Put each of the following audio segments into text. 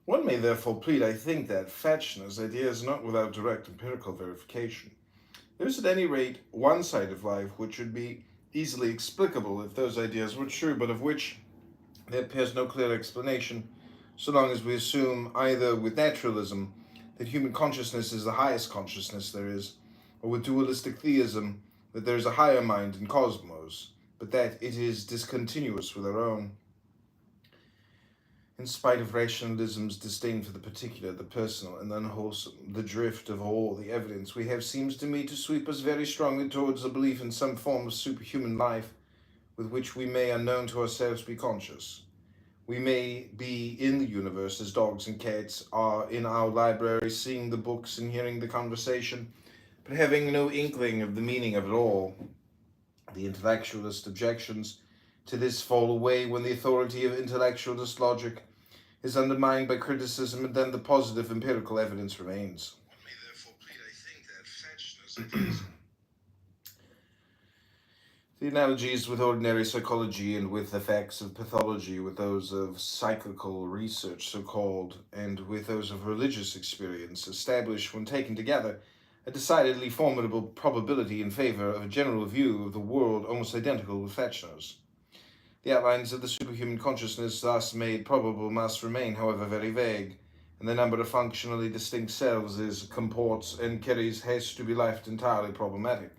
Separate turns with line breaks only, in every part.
One may therefore plead, I think, that Fetchner's idea is not without direct empirical verification. There is at any rate one side of life which would be easily explicable if those ideas were true, but of which there appears no clear explanation, so long as we assume either with naturalism that human consciousness is the highest consciousness there is, or with dualistic theism that there is a higher mind in cosmos, but that it is discontinuous with our own. In spite of rationalism's disdain for the particular, the personal, and unwholesome, the drift of all the evidence we have seems to me to sweep us very strongly towards a belief in some form of superhuman life with which we may, unknown to ourselves, be conscious. We may be in the universe as dogs and cats are in our library, seeing the books and hearing the conversation, but having no inkling of the meaning of it all. The intellectualist objections to this fall away when the authority of intellectualist logic is undermined by criticism, and then the positive empirical evidence remains. One may therefore plead, I think, that Fetchner's ideas. The analogies with ordinary psychology and with the facts of pathology, with those of psychical research, so called, and with those of religious experience, establish, when taken together, a decidedly formidable probability in favor of a general view of the world almost identical with Fetchner's. The outlines of the superhuman consciousness thus made probable must remain, however, very vague, and the number of functionally distinct selves it comports and carries has to be left entirely problematic.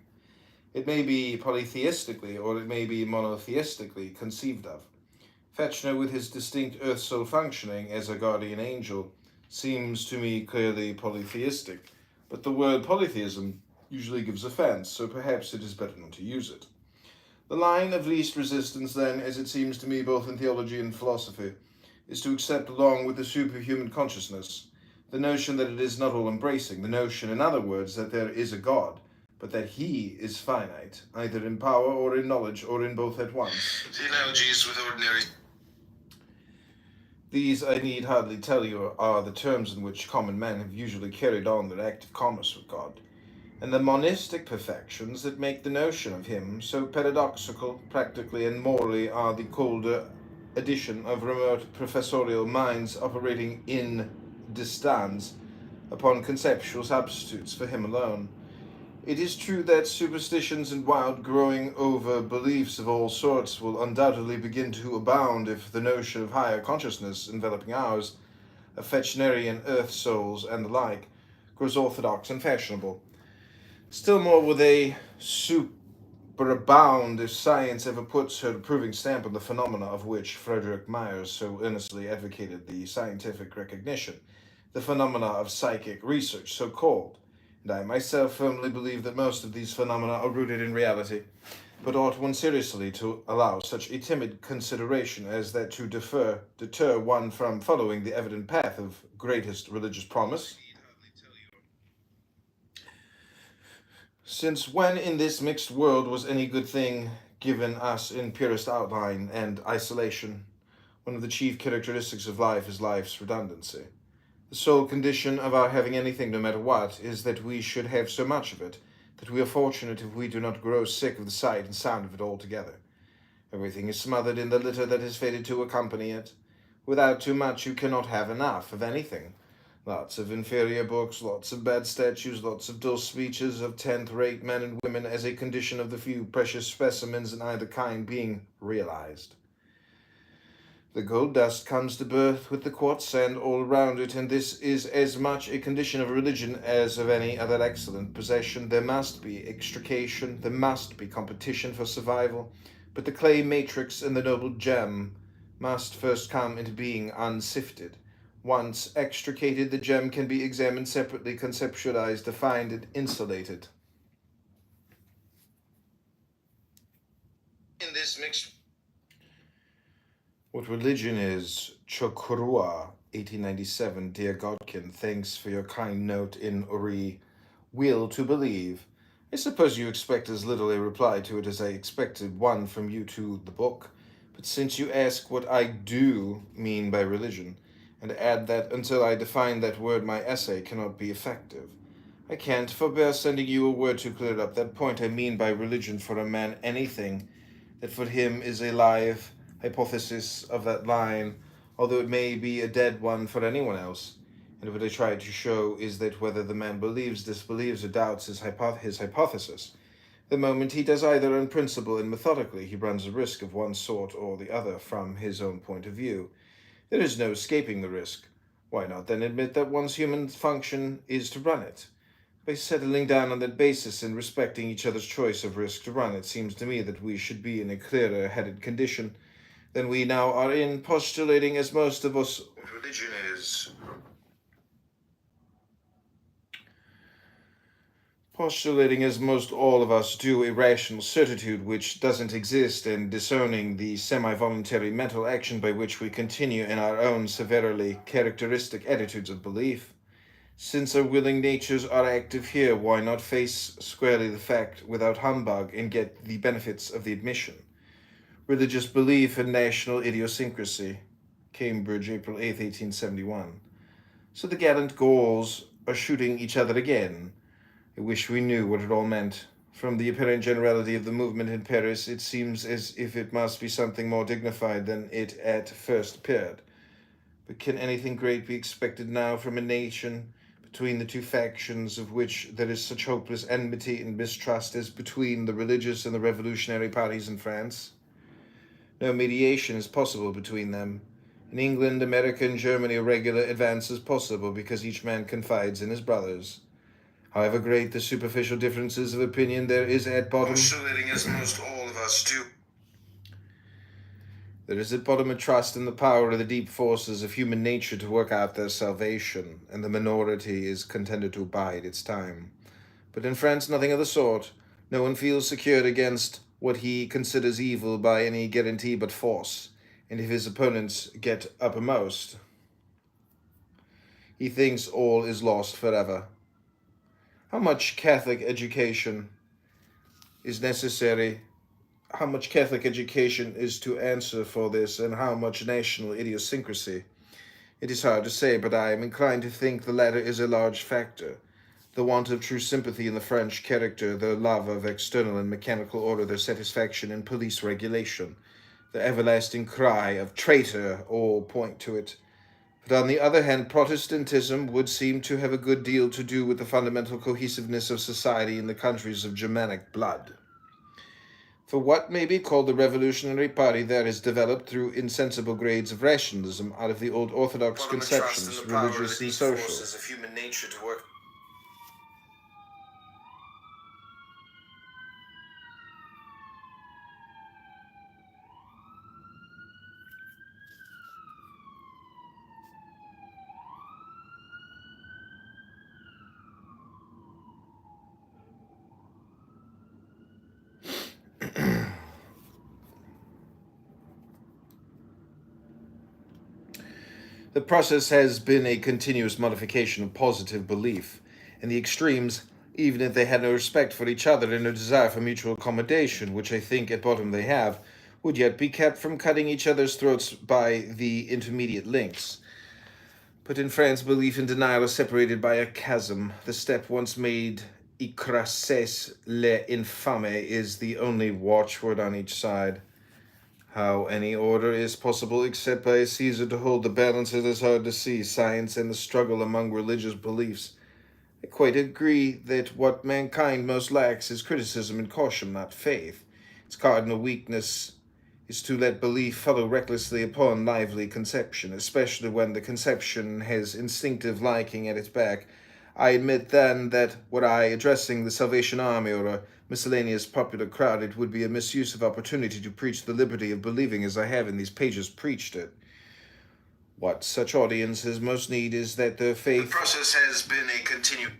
It may be polytheistically or it may be monotheistically conceived of. Fechner, with his distinct earth soul functioning as a guardian angel, seems to me clearly polytheistic, but the word polytheism usually gives offense, so perhaps it is better not to use it. The line of least resistance, then, as it seems to me both in theology and philosophy, is to accept along with the superhuman consciousness the notion that it is not all-embracing, the notion, in other words, that there is a God, but that he is finite, either in power or in knowledge, or in both at once. The analogies with ordinary... These, I need hardly tell you, are the terms in which common men have usually carried on their active commerce with God, and the monistic perfections that make the notion of him so paradoxical, practically and morally, are the colder addition of remote professorial minds operating in distance upon conceptual substitutes for him alone. It is true that superstitions and wild growing over beliefs of all sorts will undoubtedly begin to abound if the notion of higher consciousness enveloping ours, of Fechnerian earth souls and the like, grows orthodox and fashionable. Still more will they superabound if science ever puts her approving stamp on the phenomena of which Frederick Myers so earnestly advocated the scientific recognition, the phenomena of psychic research, so called. And I myself firmly believe that most of these phenomena are rooted in reality, but ought one seriously to allow such a timid consideration as that to deter one from following the evident path of greatest religious promise. Since when in this mixed world was any good thing given us in purest outline and isolation? One of the chief characteristics of life is life's redundancy. The sole condition of our having anything, no matter what, is that we should have so much of it, that we are fortunate if we do not grow sick of the sight and sound of it altogether. Everything is smothered in the litter that is fitted to accompany it. Without too much, you cannot have enough of anything. Lots of inferior books, lots of bad statues, lots of dull speeches of tenth-rate men and women as a condition of the few precious specimens in either kind being realized. The gold dust comes to birth with the quartz sand all around it, and this is as much a condition of religion as of any other excellent possession. There must be extrication, there must be competition for survival, but the clay matrix and the noble gem must first come into being unsifted. Once extricated, the gem can be examined separately, conceptualized, defined, and insulated. In this mixed... What religion is, Chokurua, 1897, dear Godkin, thanks for your kind note in Uri. Will to believe. I suppose you expect as little a reply to it as I expected one from you to the book, but since you ask what I do mean by religion, and add that until I define that word my essay cannot be effective, I can't forbear sending you a word to clear up that point. I mean by religion for a man anything that for him is a live hypothesis of that line although it may be a dead one for anyone else. And what I try to show is that whether the man believes, disbelieves, or doubts his hypothesis, the moment he does either on principle and methodically, he runs a risk of one sort or the other from his own point of view. There is no escaping the risk. Why not then admit that one's human function is to run it? By settling down on that basis and respecting each other's choice of risk to run, it seems to me that we should be in a clearer headed condition than we now are in, postulating as most of us religion is. Postulating as most all of us do a rational certitude which doesn't exist, and disowning the semi-voluntary mental action by which we continue in our own severely characteristic attitudes of belief. Since our willing natures are active here, why not face squarely the fact without humbug and get the benefits of the admission? Religious belief and national idiosyncrasy. Cambridge, April 8, 1871. So the gallant Gauls are shooting each other again. I wish we knew what it all meant. From the apparent generality of the movement in Paris, it seems as if it must be something more dignified than it at first appeared. But can anything great be expected now from a nation between the two factions of which there is such hopeless enmity and mistrust as between the religious and the revolutionary parties in France? No mediation is possible between them. In England, America, and Germany, a regular advance is possible because each man confides in his brothers. However great the superficial differences of opinion, there is at bottom, postulating as most all of us do, there is at bottom a trust in the power of the deep forces of human nature to work out their salvation, and the minority is contented to bide its time. But in France, nothing of the sort. No one feels secured against what he considers evil by any guarantee but force, and if his opponents get uppermost, he thinks all is lost forever. How much Catholic education is necessary? How much Catholic education is to answer for this, and how much national idiosyncrasy? It is hard to say, but I am inclined to think the latter is a large factor. The want of true sympathy in the French character, their love of external and mechanical order, their satisfaction in police regulation, the everlasting cry of traitor, all point to it. But on the other hand, Protestantism would seem to have a good deal to do with the fundamental cohesiveness of society in the countries of Germanic blood. For what may be called the Revolutionary Party there is developed through insensible grades of rationalism out of the old orthodox conceptions, religious and social. Of human nature to work. The process has been a continuous modification of positive belief, and the extremes, even if they had no respect for each other and no desire for mutual accommodation, which I think at bottom they have, would yet be kept from cutting each other's throats by the intermediate links. But in France, belief and denial are separated by a chasm. The step once made, écrasez l'infâme, is the only watchword on each side. How any order is possible except by a Caesar to hold the balance, it is hard to see. Science and the struggle among religious beliefs. I quite agree that what mankind most lacks is criticism and caution, not faith. Its cardinal weakness is to let belief follow recklessly upon lively conception, especially when the conception has instinctive liking at its back. I admit then that were I addressing the Salvation Army or a miscellaneous popular crowd, it would be a misuse of opportunity to preach the liberty of believing as I have in these pages preached it. What such audiences most need is that their faith. The process has been a continued.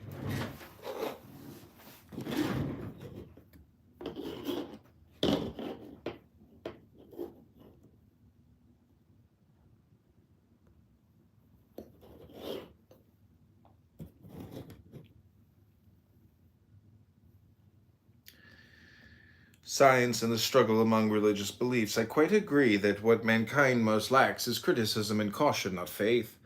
Science and the struggle among religious beliefs. I quite agree that what mankind most lacks is criticism and caution, not faith.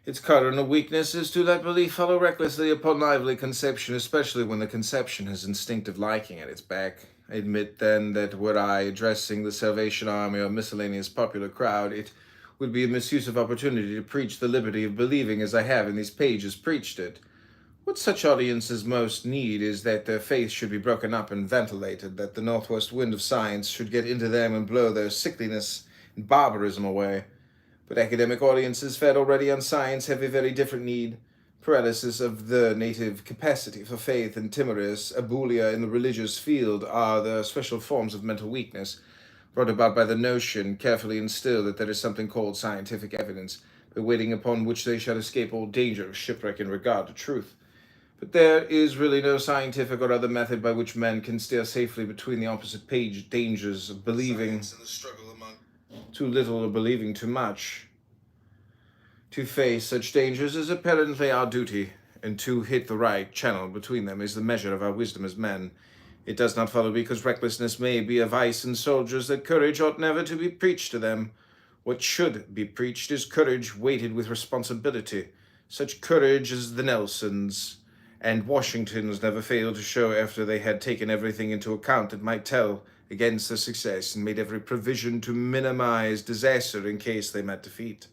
Its cardinal weakness is to let belief follow recklessly upon lively conception, especially when the conception has instinctive liking at its back. I admit then that were I addressing the Salvation Army or miscellaneous popular crowd, it would be a misuse of opportunity to preach the liberty of believing as I have in these pages preached it. What such audiences most need is that their faith should be broken up and ventilated, that the northwest wind of science should get into them and blow their sickliness and barbarism away. But academic audiences fed already on science have a very different need. Paralysis of the native capacity for faith and timorous abulia in the religious field are the special forms of mental weakness, brought about by the notion, carefully instilled, that there is something called scientific evidence, by waiting upon which they shall escape all danger of shipwreck in regard to truth. But there is really no scientific or other method by which men can steer safely between the opposite page dangers of believing too little or believing too much. To face such dangers is apparently our duty, and to hit the right channel between them is the measure of our wisdom as men. It does not follow because recklessness may be a vice in soldiers that courage ought never to be preached to them. What should be preached is courage weighted with responsibility, such courage as the Nelsons and Washingtons never failed to show after they had taken everything into account that might tell against their success and made every provision to minimize disaster in case they met defeat.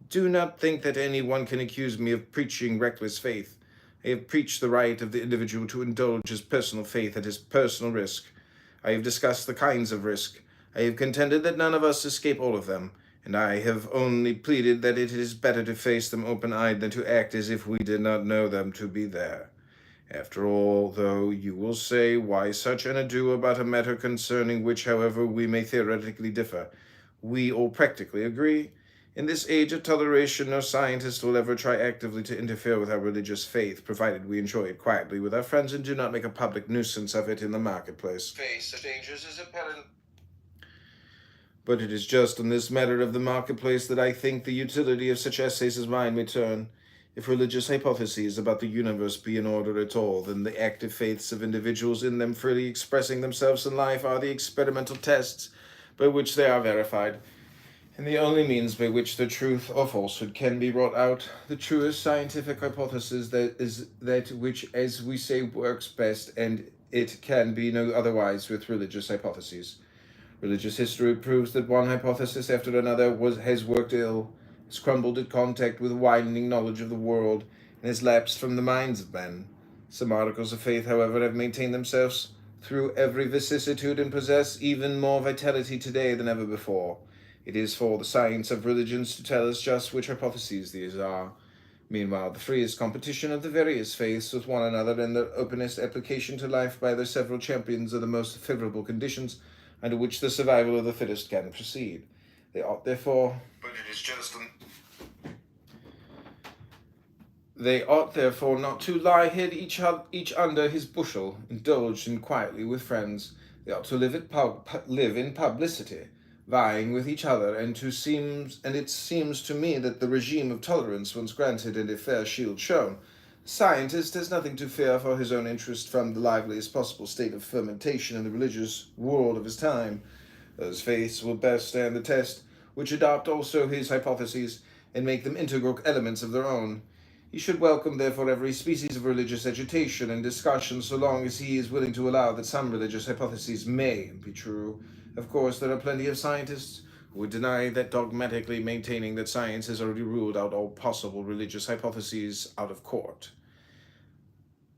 Do not think that anyone can accuse me of preaching reckless faith. I have preached the right of the individual to indulge his personal faith at his personal risk. I have discussed the kinds of risk. I have contended that none of us escape all of them, and I have only pleaded that it is better to face them open-eyed than to act as if we did not know them to be there. After all, though, you will say, why such an ado about a matter concerning which, however, we may theoretically differ, we all practically agree? In this age of toleration, no scientist will ever try actively to interfere with our religious faith, provided we enjoy it quietly with our friends and do not make a public nuisance of it in the marketplace. Face such dangers is apparent. But it is just on this matter of the marketplace that I think the utility of such essays as mine may turn. If religious hypotheses about the universe be in order at all, then the active faiths of individuals in them freely expressing themselves in life are the experimental tests by which they are verified, and the only means by which the truth or falsehood can be wrought out. The truest scientific hypothesis that is that which, as we say, works best, and it can be no otherwise with religious hypotheses. Religious history proves that one hypothesis after another has worked ill, has crumbled at contact with widening knowledge of the world, and has lapsed from the minds of men. Some articles of faith, however, have maintained themselves through every vicissitude and possess even more vitality today than ever before. It is for the science of religions to tell us just which hypotheses these are. Meanwhile, the freest competition of the various faiths with one another and their openest application to life by their several champions are the most favorable conditions under which the survival of the fittest can proceed. They ought therefore not to lie hid each under his bushel, indulged in quietly with friends. They ought to live in publicity, vying with each other, and it seems to me that the regime of tolerance, once granted and a fair shield shown, the scientist has nothing to fear for his own interest from the liveliest possible state of fermentation in the religious world of his time. Those faiths will best stand the test which adopt also his hypotheses and make them integral elements of their own. He should welcome, therefore, every species of religious agitation and discussion so long as he is willing to allow that some religious hypotheses may be true. Of course, there are plenty of scientists who would deny that, dogmatically maintaining that science has already ruled out all possible religious hypotheses out of court.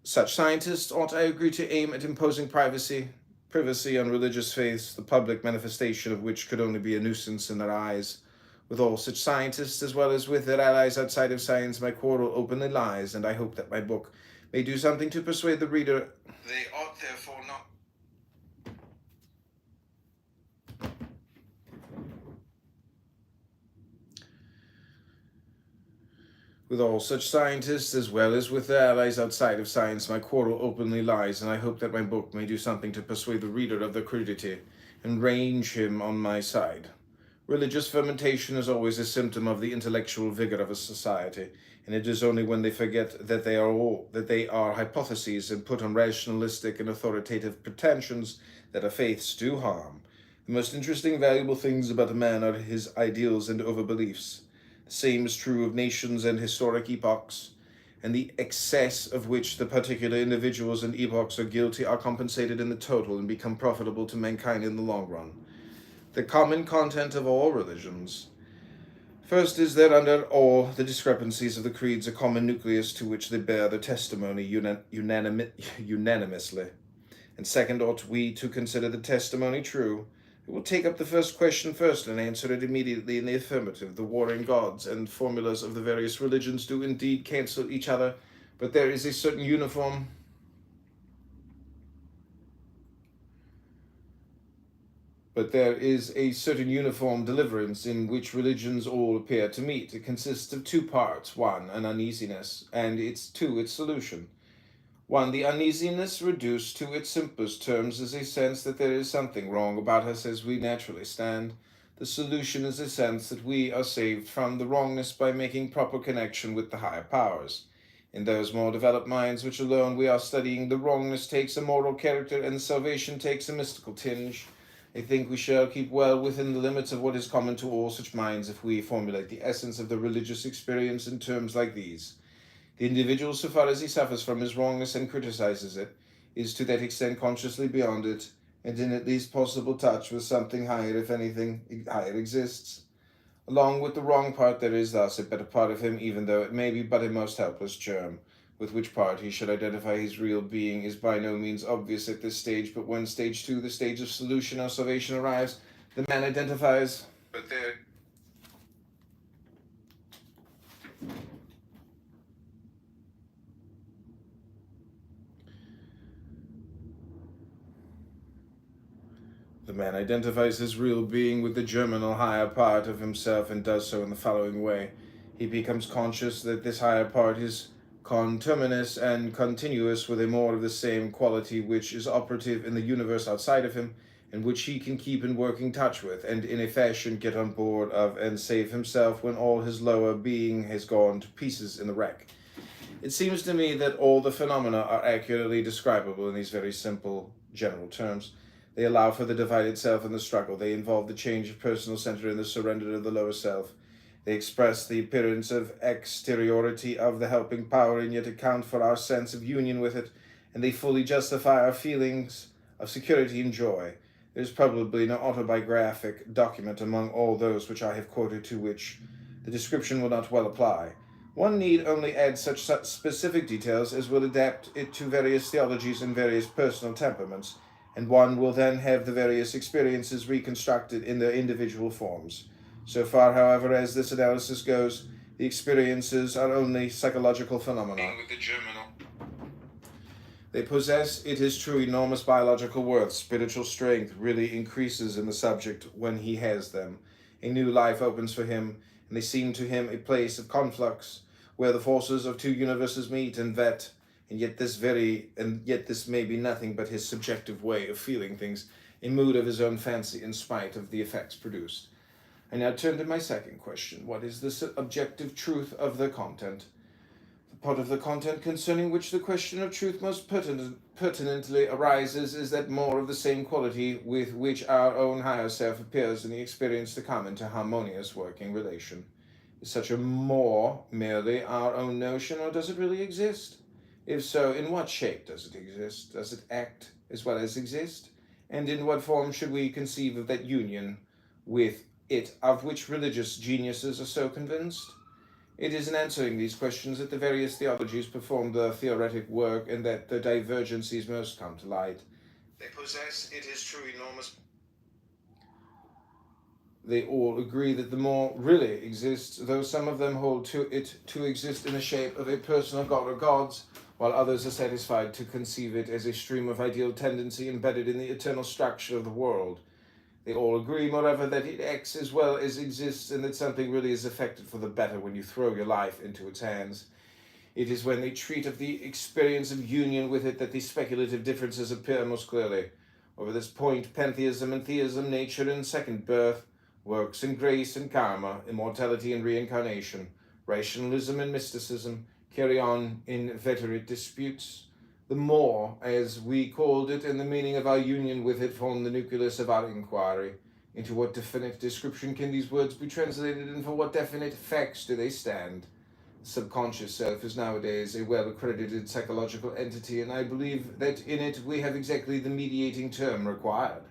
Such scientists ought, I agree, to aim at imposing privacy on religious faiths, the public manifestation of which could only be a nuisance in their eyes. With all such scientists, as well as with their allies outside of science, my quarrel openly lies, and I hope that my book may do something to persuade the reader. They ought therefore not. With all such scientists, as well as with their allies outside of science, my quarrel openly lies, and I hope that my book may do something to persuade the reader of their crudity, and range him on my side. Religious fermentation is always a symptom of the intellectual vigor of a society, and it is only when they forget that they are hypotheses and put on rationalistic and authoritative pretensions that our faiths do harm. The most interesting, valuable things about a man are his ideals and overbeliefs. The same is true of nations and historic epochs, and the excess of which the particular individuals and epochs are guilty are compensated in the total and become profitable to mankind in the long run. The common content of all religions First is that under all the discrepancies of the creeds, a common nucleus to which they bear their testimony unanimously. And second, ought we to consider the testimony true? We will take up the first question first and answer it immediately in the affirmative. The warring gods and formulas of the various religions do indeed cancel each other, but there is a certain uniform deliverance in which religions all appear to meet. It consists of two parts. One, an uneasiness, and its solution. One, the uneasiness reduced to its simplest terms is a sense that there is something wrong about us as we naturally stand. The solution is a sense that we are saved from the wrongness by making proper connection with the higher powers. In those more developed minds which alone we are studying, the wrongness takes a moral character and salvation takes a mystical tinge. I think we shall keep well within the limits of what is common to all such minds if we formulate the essence of the religious experience in terms like these. The individual, so far as he suffers from his wrongness and criticizes it, is to that extent consciously beyond it, and in at least possible touch with something higher, if anything higher exists. Along with the wrong part, there is thus a better part of him, even though it may be but a most helpless germ. With which part he should identify his real being is by no means obvious at this stage, but when stage 2, the stage of solution or salvation, arrives, the man identifies. The man identifies his real being with the germinal higher part of himself and does so in the following way. He becomes conscious that this higher part is conterminous and continuous with a more of the same quality which is operative in the universe outside of him, and which he can keep in working touch with, and in a fashion get on board of and save himself when all his lower being has gone to pieces in the wreck. It seems to me that all the phenomena are accurately describable in these very simple, general terms. They allow for the divided self in the struggle. They involve the change of personal center and the surrender of the lower self. They express the appearance of exteriority of the helping power and yet account for our sense of union with it, and they fully justify our feelings of security and joy. There is probably no autobiographic document among all those which I have quoted to which the description will not well apply. One need only add such specific details as will adapt it to various theologies and various personal temperaments, and one will then have the various experiences reconstructed in their individual forms. So far, however, as this analysis goes, the experiences are only psychological phenomena. They possess, it is true, enormous biological worth. Spiritual strength really increases in the subject when he has them. A new life opens for him, and they seem to him a place of conflux, where the forces of two universes meet, and yet this may be nothing but his subjective way of feeling things, a mood of his own fancy in spite of the effects produced. I now turn to my second question. What is the objective truth of the content? The part of the content concerning which the question of truth most pertinently arises is that more of the same quality with which our own higher self appears in the experience to come into harmonious working relation. Is such a more merely our own notion, or does it really exist? If so, in what shape does it exist? Does it act as well as exist? And in what form should we conceive of that union with it of which religious geniuses are so convinced? It is in answering these questions that the various theologies perform their theoretic work, and that the divergencies most come to light. They possess, it is true, enormous. They all agree that the more really exists, though some of them hold to it to exist in the shape of a personal god or gods, while others are satisfied to conceive it as a stream of ideal tendency embedded in the eternal structure of the world. They all agree, moreover, that it acts as well as exists, and that something really is effected for the better when you throw your life into its hands. It is when they treat of the experience of union with it that the speculative differences appear most clearly. Over this point, pantheism and theism, nature and second birth, works and grace and karma, immortality and reincarnation, rationalism and mysticism, carry on inveterate disputes. The more, as we called it, and the meaning of our union with it form the nucleus of our inquiry. Into what definite description can these words be translated, and for what definite facts do they stand? The subconscious self is nowadays a well-accredited psychological entity, and I believe that in it we have exactly the mediating term required.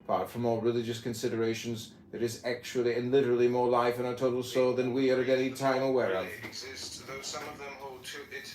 Apart from all religious considerations, There is actually and literally more life in our total soul than we are at any time aware of.
Exists, though some of them hold to it.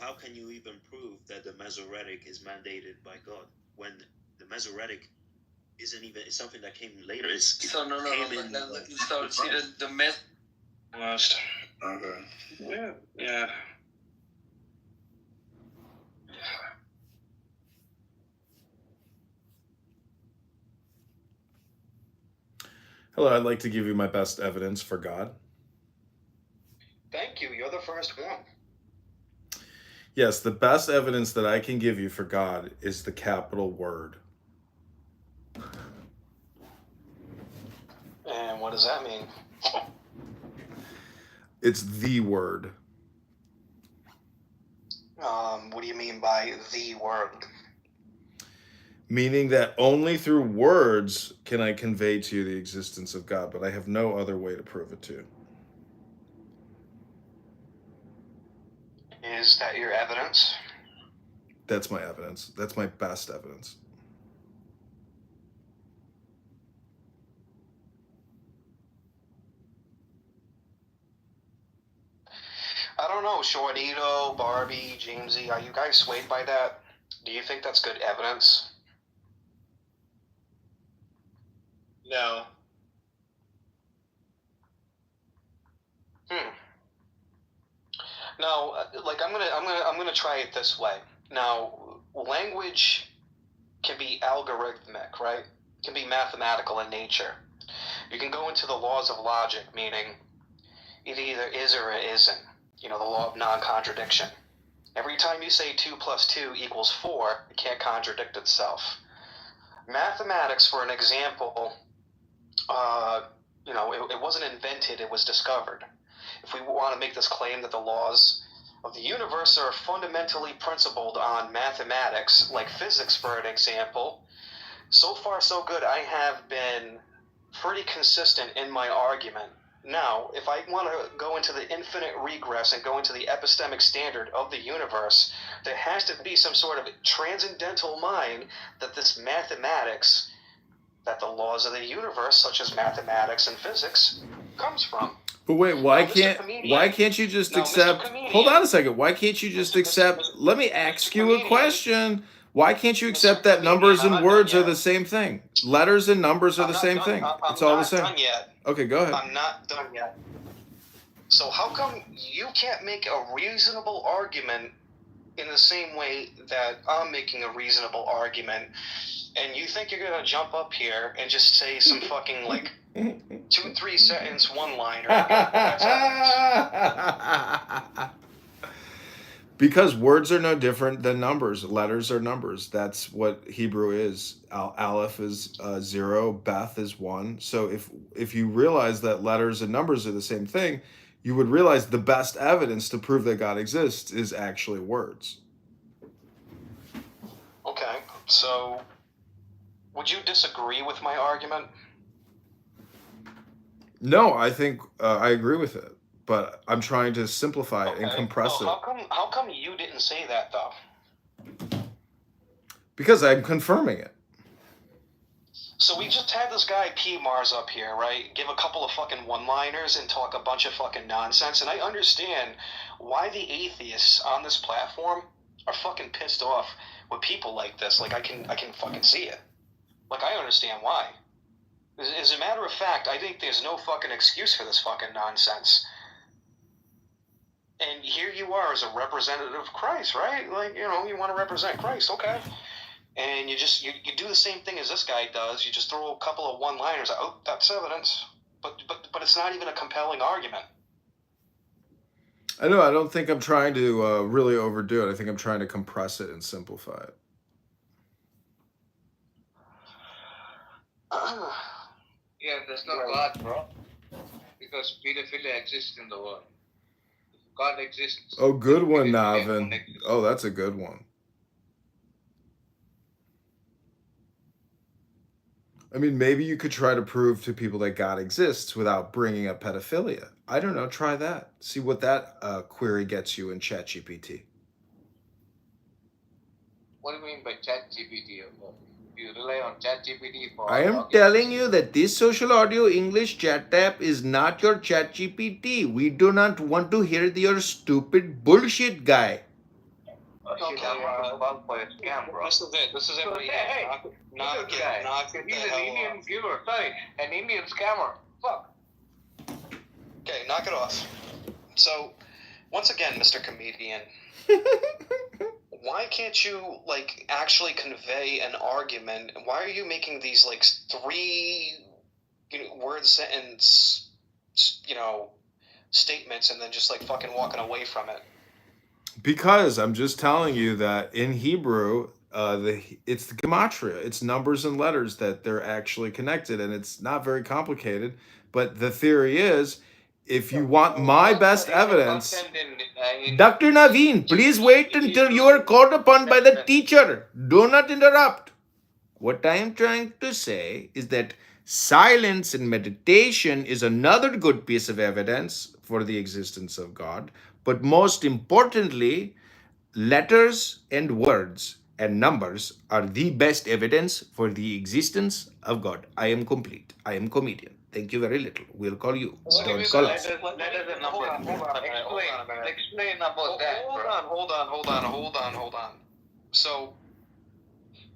How can you even prove that the Masoretic is mandated by God when the Masoretic isn't even, it's something that came later?
Almost. Okay. Yeah.
Hello, I'd like to give you my best evidence for God.
Thank you. You're the first one.
Yes, the best evidence that I can give you for God is the capital word.
And what does that mean?
It's the word.
What do you mean by the word?
Meaning that only through words can I convey to you the existence of God, but I have no other way to prove it to you.
Is that your evidence?
That's my evidence. That's my best evidence.
I don't know, Shortito, Barbie, Jamesy, are you guys swayed by that? Do you think that's good evidence? No. Now, like I'm gonna try it this way. Now, language can be algorithmic, right? It can be mathematical in nature. You can go into the laws of logic, meaning it either is or it isn't. You know, the law of non-contradiction. Every time you say 2 plus 2 equals 4, it can't contradict itself. Mathematics, for an example, it wasn't invented, it was discovered. If we want to make this claim that the laws of the universe are fundamentally principled on mathematics, like physics, for an example, so far so good. I have been pretty consistent in my argument. Now, if I want to go into the infinite regress and go into the epistemic standard of the universe, there has to be some sort of transcendental mind that this mathematics, that the laws of the universe, such as mathematics and physics, comes from.
But wait, why can't you just accept? Hold on a second. Why can't you just accept? Let me ask you a question. Why can't you accept that numbers and words are the same thing? Letters and numbers are the same thing. It's all the same.
I'm not done yet.
Okay, go ahead.
I'm not done yet. So how come you can't make a reasonable argument in the same way that I'm making a reasonable argument, and you think you're gonna jump up here and just say some fucking like 2-3 sentence one-liner?
Because words are no different than numbers. Letters are numbers. That's what Hebrew is. Aleph is 0. Beth is 1. So if you realize that letters and numbers are the same thing, you would realize the best evidence to prove that God exists is actually words.
Okay, so would you disagree with my argument?
No, I think I agree with it, but I'm trying to simplify it and compress it.
How come you didn't say that, though?
Because I'm confirming it.
So we just had this guy P. Mars up here, right? Give a couple of fucking one-liners and talk a bunch of fucking nonsense, and I understand why the atheists on this platform are fucking pissed off with people like this. Like, I can fucking see it. Like, I understand why. As a matter of fact, I think there's no fucking excuse for this fucking nonsense. And here you are as a representative of Christ, right? Like, you want to represent Christ, okay. And you do the same thing as this guy does. You just throw a couple of one-liners. Oh, that's evidence. But it's not even a compelling argument.
I know. I don't think I'm trying to really overdo it. I think I'm trying to compress it and simplify it.
Yeah, there's no God, bro. Because pedophilia exists in the world. God exists.
Oh, good one, Navin. Oh, that's a good one. I mean, maybe you could try to prove to people that God exists without bringing up pedophilia. I don't know. Try that. See what that query gets you in ChatGPT.
What do you mean by ChatGPT? You rely on ChatGPT for
I am telling you that this social audio English chat app is not your ChatGPT. We do not want to hear your stupid bullshit, guy.
Okay, about for a scam, bro.
This is it. This is it.
Hey,
knock
this
it.
guy.
Knock it the
He's an
hell
Indian
off.
giver. Sorry, an Indian scammer. Fuck.
Okay, knock it off. So, once again, Mr. Comedian, why can't you, like, actually convey an argument? Why are you making these, like, 3 word sentence, statements and then just, like, fucking walking away from it?
Because I'm just telling you that in Hebrew, it's the gematria. It's numbers and letters that they're actually connected, and it's not very complicated. But the theory is, if you want my best evidence, Dr. Naveen, please wait until you are called upon by the teacher. Do not interrupt. What I am trying to say is that silence and meditation is another good piece of evidence for the existence of God. But most importantly, letters and words and numbers are the best evidence for the existence of God. I am complete. I am comedian. Thank you very little. We'll call you. Don't call us.
Letters and numbers. Explain about that, bro.
Hold on. So,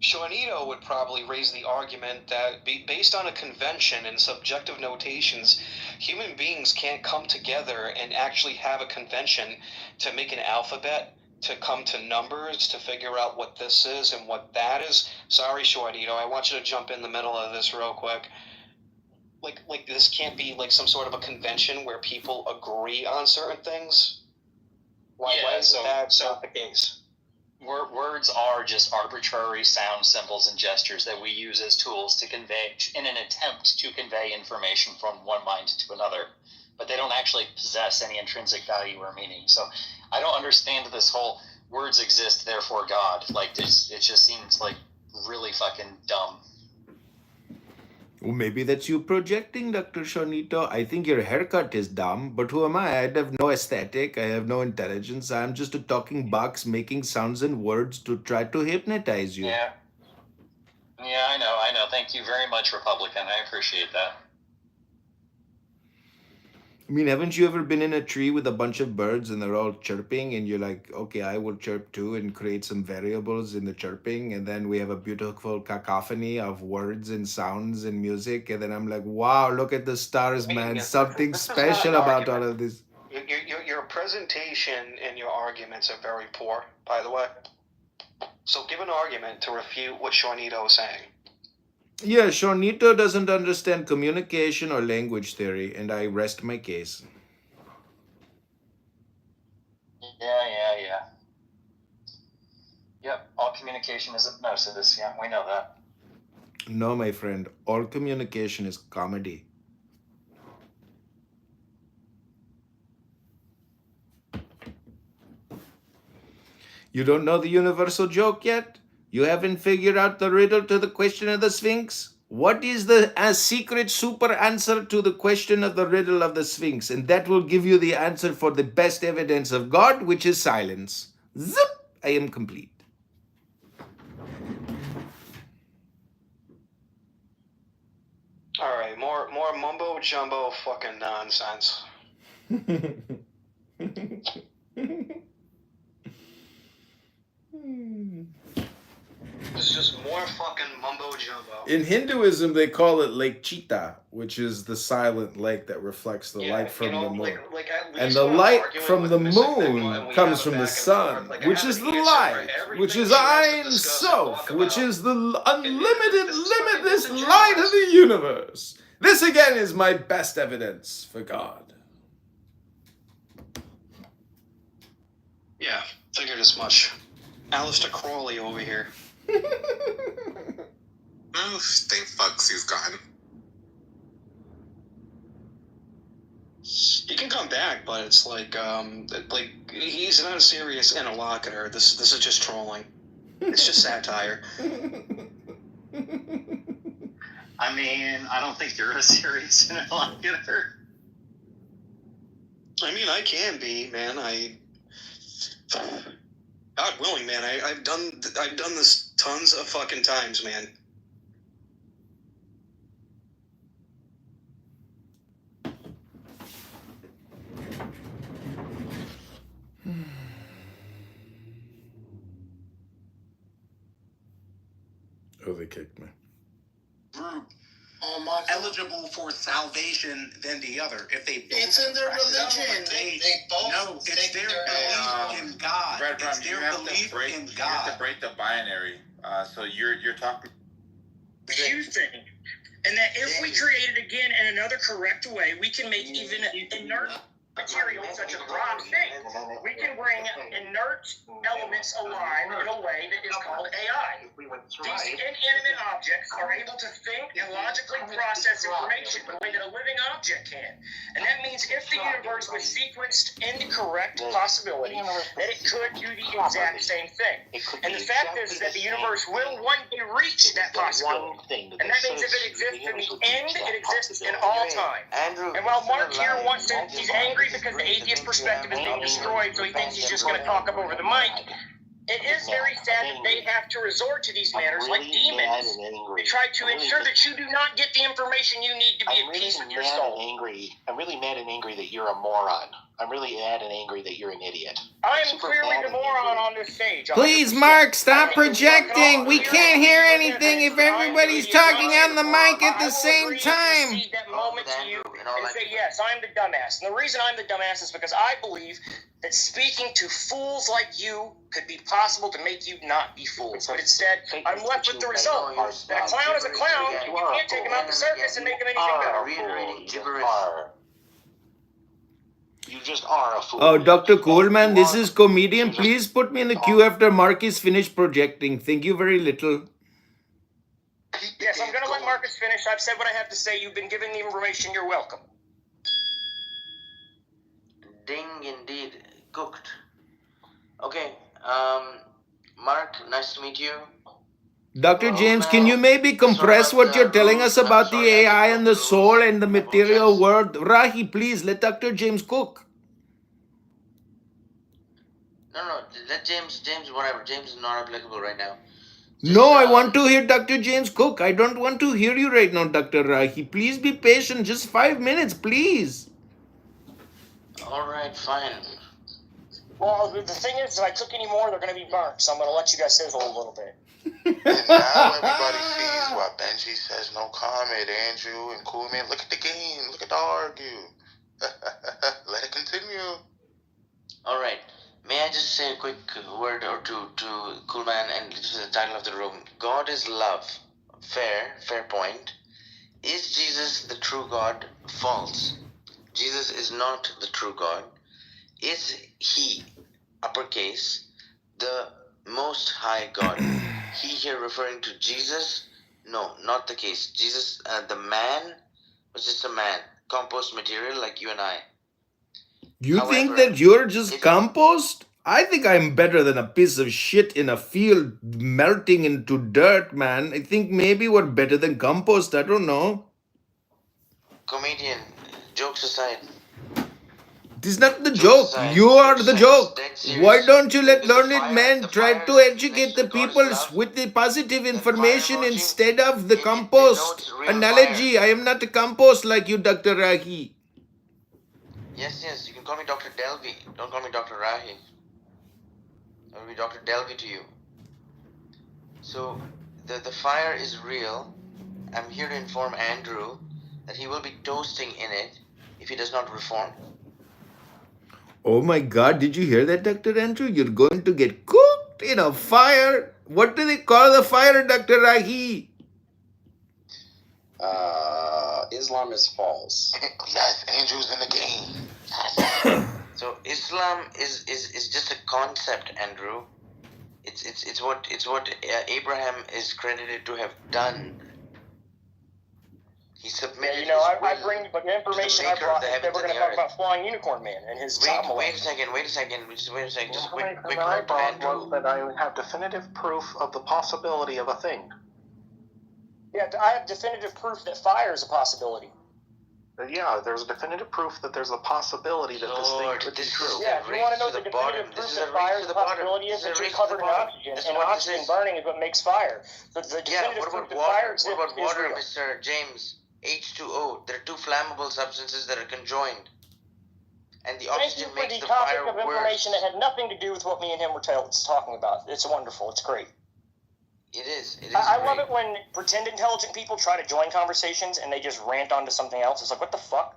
Juanito would probably raise the argument that based on a convention and subjective notations, human beings can't come together and actually have a convention to make an alphabet, to come to numbers, to figure out what this is and what that is. Sorry, Juanito, I want you to jump in the middle of this real quick. Like this can't be like some sort of a convention where people agree on certain things? Why is that not the case?
Words are just arbitrary sound symbols and gestures that we use as tools to convey, in an attempt to convey information from one mind to another, but they don't actually possess any intrinsic value or meaning. So I don't understand this whole words exist, therefore God. Like, this, it just seems like really fucking dumb.
Well, maybe that's you projecting, Dr. Shonito. I think your haircut is dumb, but who am I? I have no aesthetic. I have no intelligence. I'm just a talking box making sounds and words to try to hypnotize you.
Yeah, I know. Thank you very much, Republican. I appreciate that.
I mean, haven't you ever been in a tree with a bunch of birds and they're all chirping and you're like, okay, I will chirp too and create some variables in the chirping, and then we have a beautiful cacophony of words and sounds and music, and then I'm like, wow, look at the stars, man. Something special about all of this.
Your presentation and your arguments are very poor, by the way. So give an argument to refute what Juanito is saying.
Yeah, Shonito doesn't understand communication or language theory, and I rest my case.
Yeah. Yep, all communication is hypnosis. Yeah, we know that.
No, my friend, all communication is comedy. You don't know the universal joke yet? You haven't figured out the riddle to the question of the Sphinx? What is the secret super answer to the question of the riddle of the Sphinx? And that will give you the answer for the best evidence of God, which is silence. Zip! I am complete.
All right, more mumbo jumbo fucking nonsense. It's just more fucking mumbo jumbo.
In Hinduism, they call it Lake Chita, which is the silent lake that reflects the light from the moon. And the light from the moon comes from the sun, which is the light, which is Ein Sof, which is the unlimited, limitless light of the universe. This again is my best evidence for God.
Yeah, figured as much. Aleister Crowley over here.
Oh, thank fucks he's gone.
He can come back, but it's like he's not a serious interlocutor. This is just trolling. It's just satire.
I mean, I don't think you're a serious interlocutor.
I mean, I can be, man. God willing, man. I've done this tons of fucking times, man.
Oh, they kicked me.
Group eligible for salvation than the other. If they
It's in their religion. They both
no, it's their belief in God.
Red
It's
Rum,
their belief in
you
God.
have to break the binary. So you're talking.
Few thing, and that if we create it again in another correct way, we can make even inert material such as rock think. We can bring inert elements alive in a way that is called AI. These inanimate objects are able to think and logically process information the way that a living object can. And that means if the universe was sequenced in the correct possibility, that it could do the exact same thing. And the fact is that the universe will one day reach that possibility. And that means if it exists in the end, it exists in all time. And while Mark here wants to, he's angry because the atheist perspective is being destroyed, so he thinks he's just going to talk up over the mic. It is very sad that they have to resort to these manners like demons. They try to ensure that you do not get the information you need to be at peace with your soul.
I'm really mad and angry that you're a moron. I'm really mad and angry that you're an idiot.
I am clearly the moron on this stage.
Please, Mark, stop projecting. We can't hear anything if everybody's talking on the mic at the same time.
That moment to you and say, yes, I'm the dumbass. And the reason I'm the dumbass is because I believe that speaking to fools like you could be possible to make you not be fools. But instead, I'm left with the result. That a clown is a clown, and you can't take him out the circus and make him anything better.
You just are a fool.
Oh, Dr. Coleman, this is comedian. Please put me in the queue after Mark is finished projecting. Thank you very little.
Yes, I'm going to let Marcus finish. I've said what I have to say. You've been given the information. You're welcome.
Ding, indeed. Cooked. Okay, Mark, nice to meet you.
Dr. James, can you maybe compress what you're telling us about the AI and the soul and the material world? Rahi, please, let Dr. James cook.
No, let James, whatever. James is not applicable right now.
No, I want to hear Dr. James cook. I don't want to hear you right now, Dr. Rahi. Please be patient. Just 5 minutes, please.
Alright, fine.
Well, the thing is, if I cook any more, they're going to be burnt. So I'm going to let you guys sizzle a little bit.
And now everybody sees why Benji says no comment. Andrew and Coolman, look at the game. Look at the argue. Let it continue.
Alright. May I just say a quick word or two to Coolman and this is the title of the room. God is love. Fair point. Is Jesus the true God? False. Jesus is not the true God. Is he, uppercase, the most high God? He here referring to Jesus? No, not the case. Jesus, the man, was just a man. Compost material like you and I.
You think that you're just compost? I think I'm better than a piece of shit in a field melting into dirt, man. I think maybe we're better than compost. I don't know.
Comedian, jokes aside.
This is not the joke. You are the joke. Why don't you let learned men try to educate the people with the positive information instead of the compost analogy? I am not a compost like you, Dr. Rahi.
Yes, you can call me Dr. Delvey. Don't call me Dr. Rahi. I will be Dr. Delvey to you. So, the fire is real. I'm here to inform Andrew that he will be toasting in it if he does not reform.
Oh my God, did you hear that, Dr. Andrew? You're going to get cooked in a fire. What do they call the fire, Dr. Rahi?
Islam is false.
Yes, Andrew's in the game.
So Islam is just a concept, Andrew. It's what Abraham is credited to have done. He submitted.
I bring the information I brought. That we're going to talk about Flying Unicorn Man and his.
Wait a second. Just wait a second. Just quick
I
note to
brought
Andrew.
was that I have definitive proof of the possibility of a thing.
Yeah, I have definitive proof that fire is a possibility.
Yeah, there's definitive proof that there's a possibility that this thing could be true.
Yeah, if you want to know the definitive proof that fire is a possibility is, it's just covered in oxygen, and oxygen burning is what makes fire. The definitive proof that fire exists
what about water,
is real.
Mr. James? H2O. There are two flammable substances that are conjoined. And the oxygen makes the fire worse.
Thank you for the topic of information that had nothing to do with what me and him were talking about. It's wonderful. It's great.
It is.
I love it when pretend intelligent people try to join conversations and they just rant onto something else. It's like, what the fuck?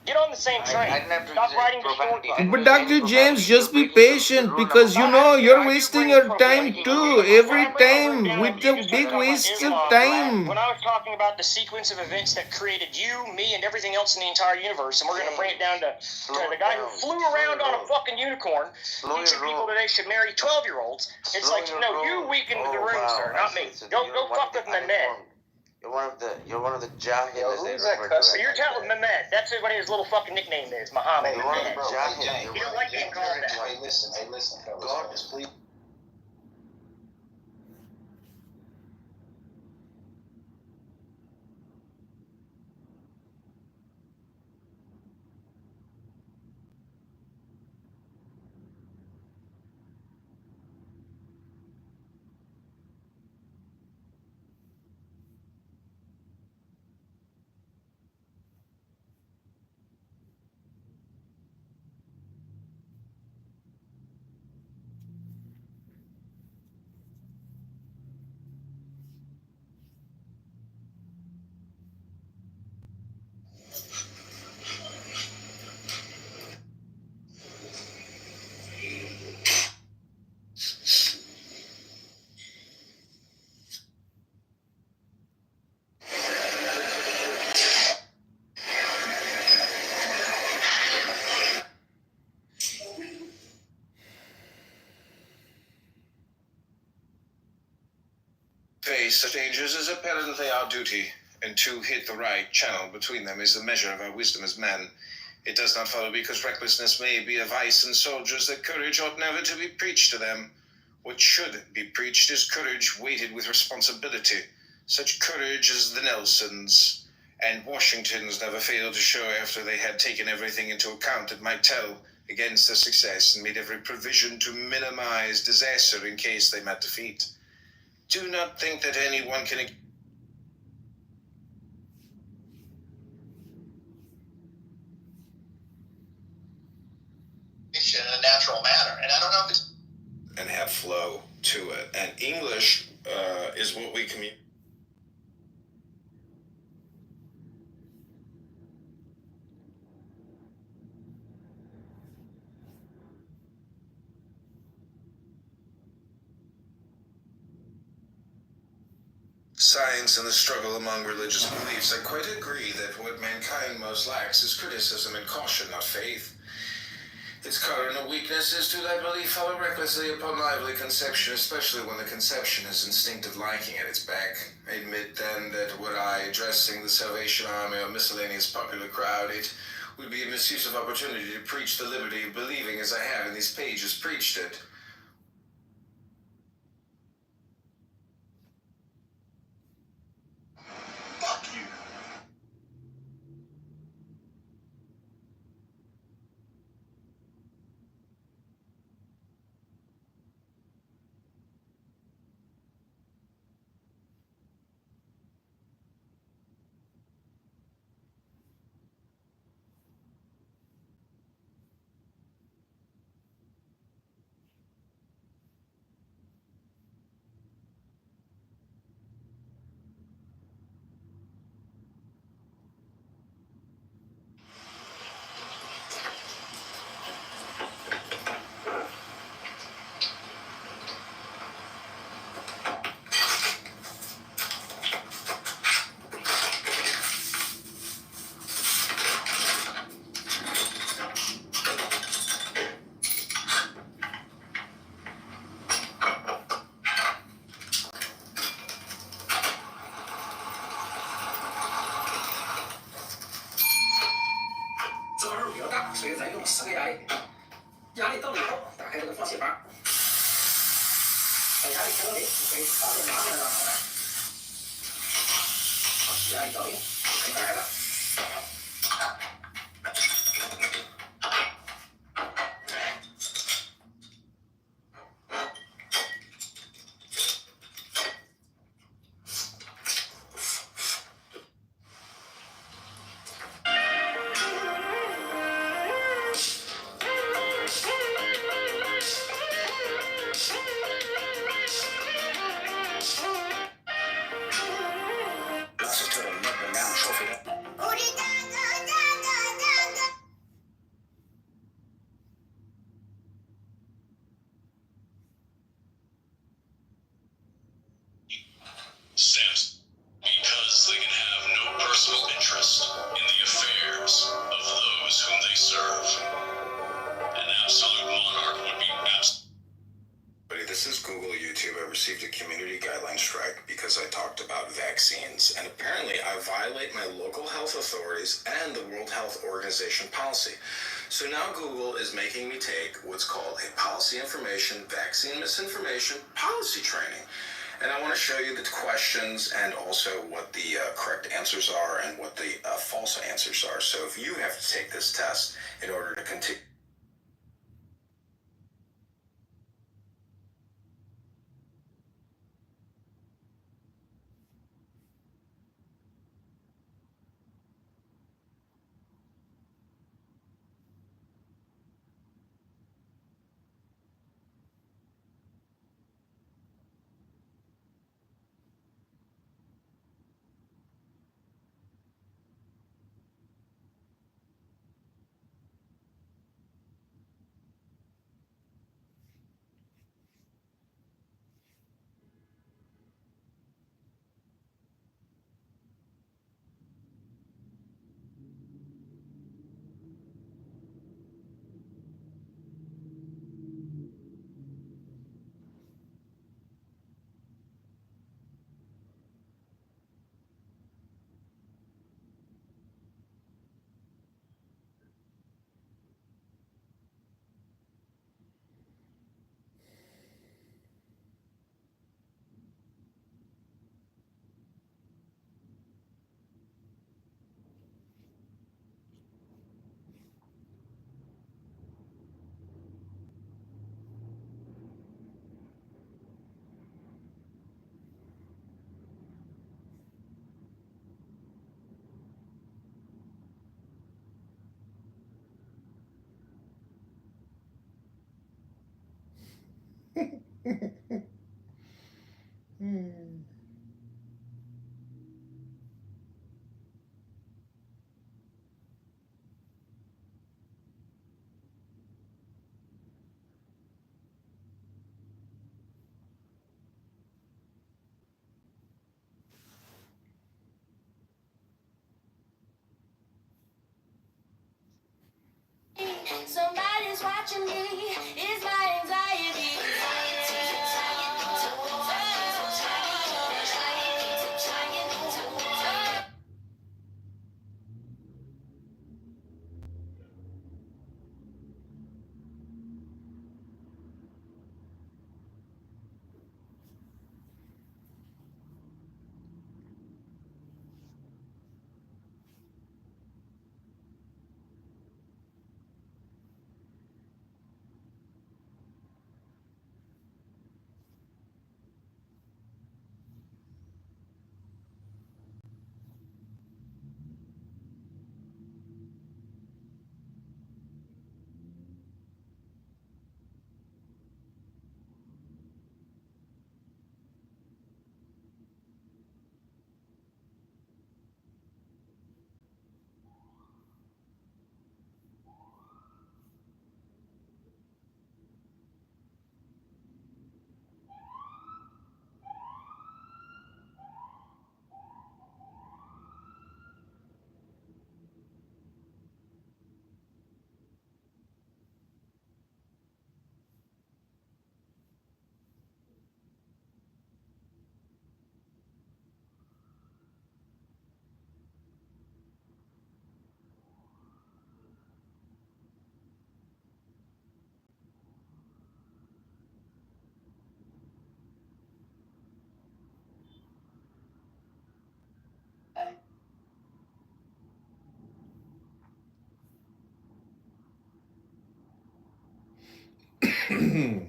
Get on the same train. Stop writing the short run.
But Dr. James, just be patient because you know you're wasting your time too. Every time with the big waste of time.
When I was talking about the sequence of events that created you, me, and everything else in the entire universe, and we're going to bring it down to the guy who flew around on a fucking unicorn, teaching people that they should marry 12-year-olds. It's like, no, you weakened the room, sir, not me. Go fuck with Mehmet.
You're one of the jahil.
Who's that cuss? You're telling Mehmet. That's what his little fucking nickname is, Muhammad.
You're one of the jahil.
You don't like being called that.
Hey, listen, fellas.
God is pleased.
Face such dangers is apparently our duty, and to hit the right channel between them is the measure of our wisdom as men. It does not follow because recklessness may be a vice in soldiers that courage ought never to be preached to them. What should be preached is courage weighted with responsibility, such courage as the Nelsons and Washingtons never failed to show after they had taken everything into account that might tell against their success and made every provision to minimize disaster in case they met defeat. Do not think that anyone can...
In a natural manner, and I don't know if it's...
and have flow to it. And English is what we communicate. Science and the struggle among religious beliefs, I quite agree that what mankind most lacks is criticism and caution, not faith. Its cardinal weakness is to let belief follow recklessly upon lively conception, especially when the conception has instinctive liking at its back. I admit then that were I addressing the Salvation Army or miscellaneous popular crowd, it would be a misuse of opportunity to preach the liberty of believing as I have in these pages preached it.
Fuck you.
Steps. Because they can have no personal interest in the affairs of those whom they serve. An absolute monarch would be absolute.
This is Google YouTube. I received a community guideline strike because I talked about vaccines, and apparently I violate my local health authorities and the World Health Organization policy. So now Google is making me take what's called a policy information, vaccine misinformation policy training. And I want to show you the questions and also what the correct answers are and what the false answers are. So if you have to take this test in order to continue.
Somebody's watching me. Is my anxiety. Somebody's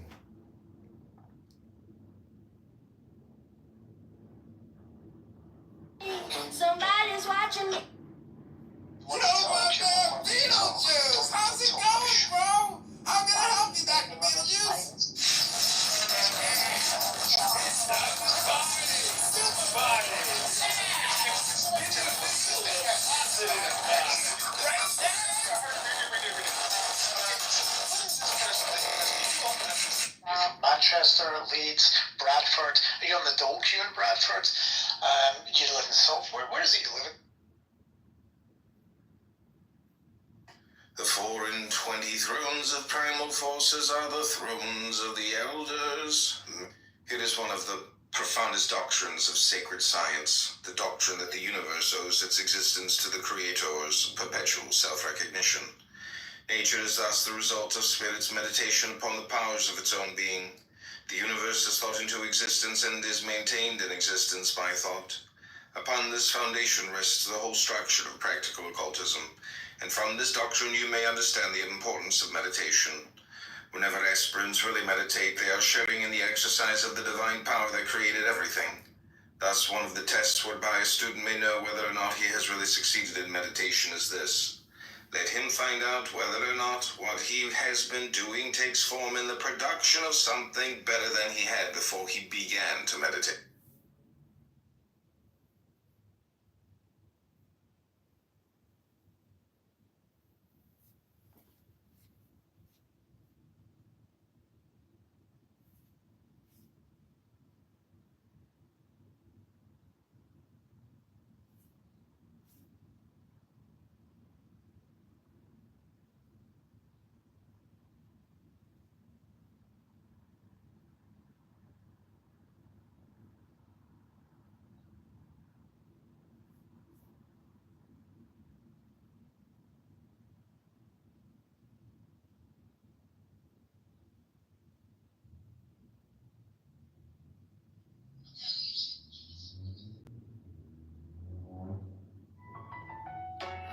watching me. Yo, my man, Beetlejuice! How's it going, bro? How can I help you, Dr. Beetlejuice?
Manchester, Leeds, Bradford. Are you on the dole queue in Bradford? You live in Salford. Where is it you live?
The 4 and 20 thrones of primal forces are the thrones of the elders. It is one of the profoundest doctrines of sacred science, the doctrine that the universe owes its existence to the Creator's perpetual self-recognition. Nature is thus the result of spirit's meditation upon the powers of its own being. The universe is thought into existence and is maintained in existence by thought. Upon this foundation rests the whole structure of practical occultism, and from this doctrine you may understand the importance of meditation. Whenever aspirants really meditate, they are sharing in the exercise of the divine power that created everything. Thus, one of the tests whereby a student may know whether or not he has really succeeded in meditation is this. Let him find out whether or not what he has been doing takes form in the production of something better than he had before he began to meditate.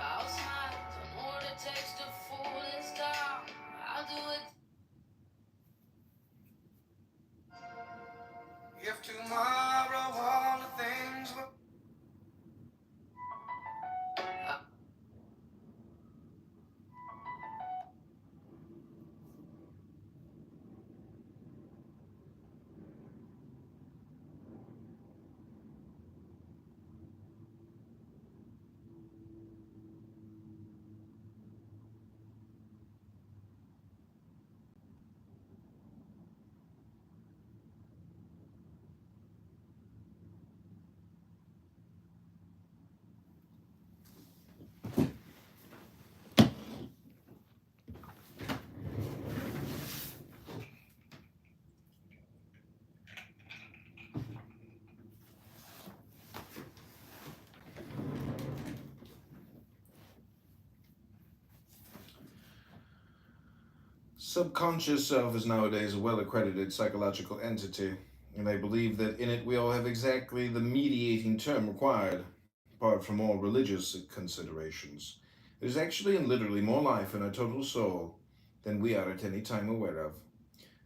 I'll smile, don't know what it takes to fool this girl. I'll do it. If tomorrow all the things were
Subconscious self is nowadays a well-accredited psychological entity, and I believe that in it we all have exactly the mediating term required, apart from all religious considerations. There's actually and literally more life in our total soul than we are at any time aware of.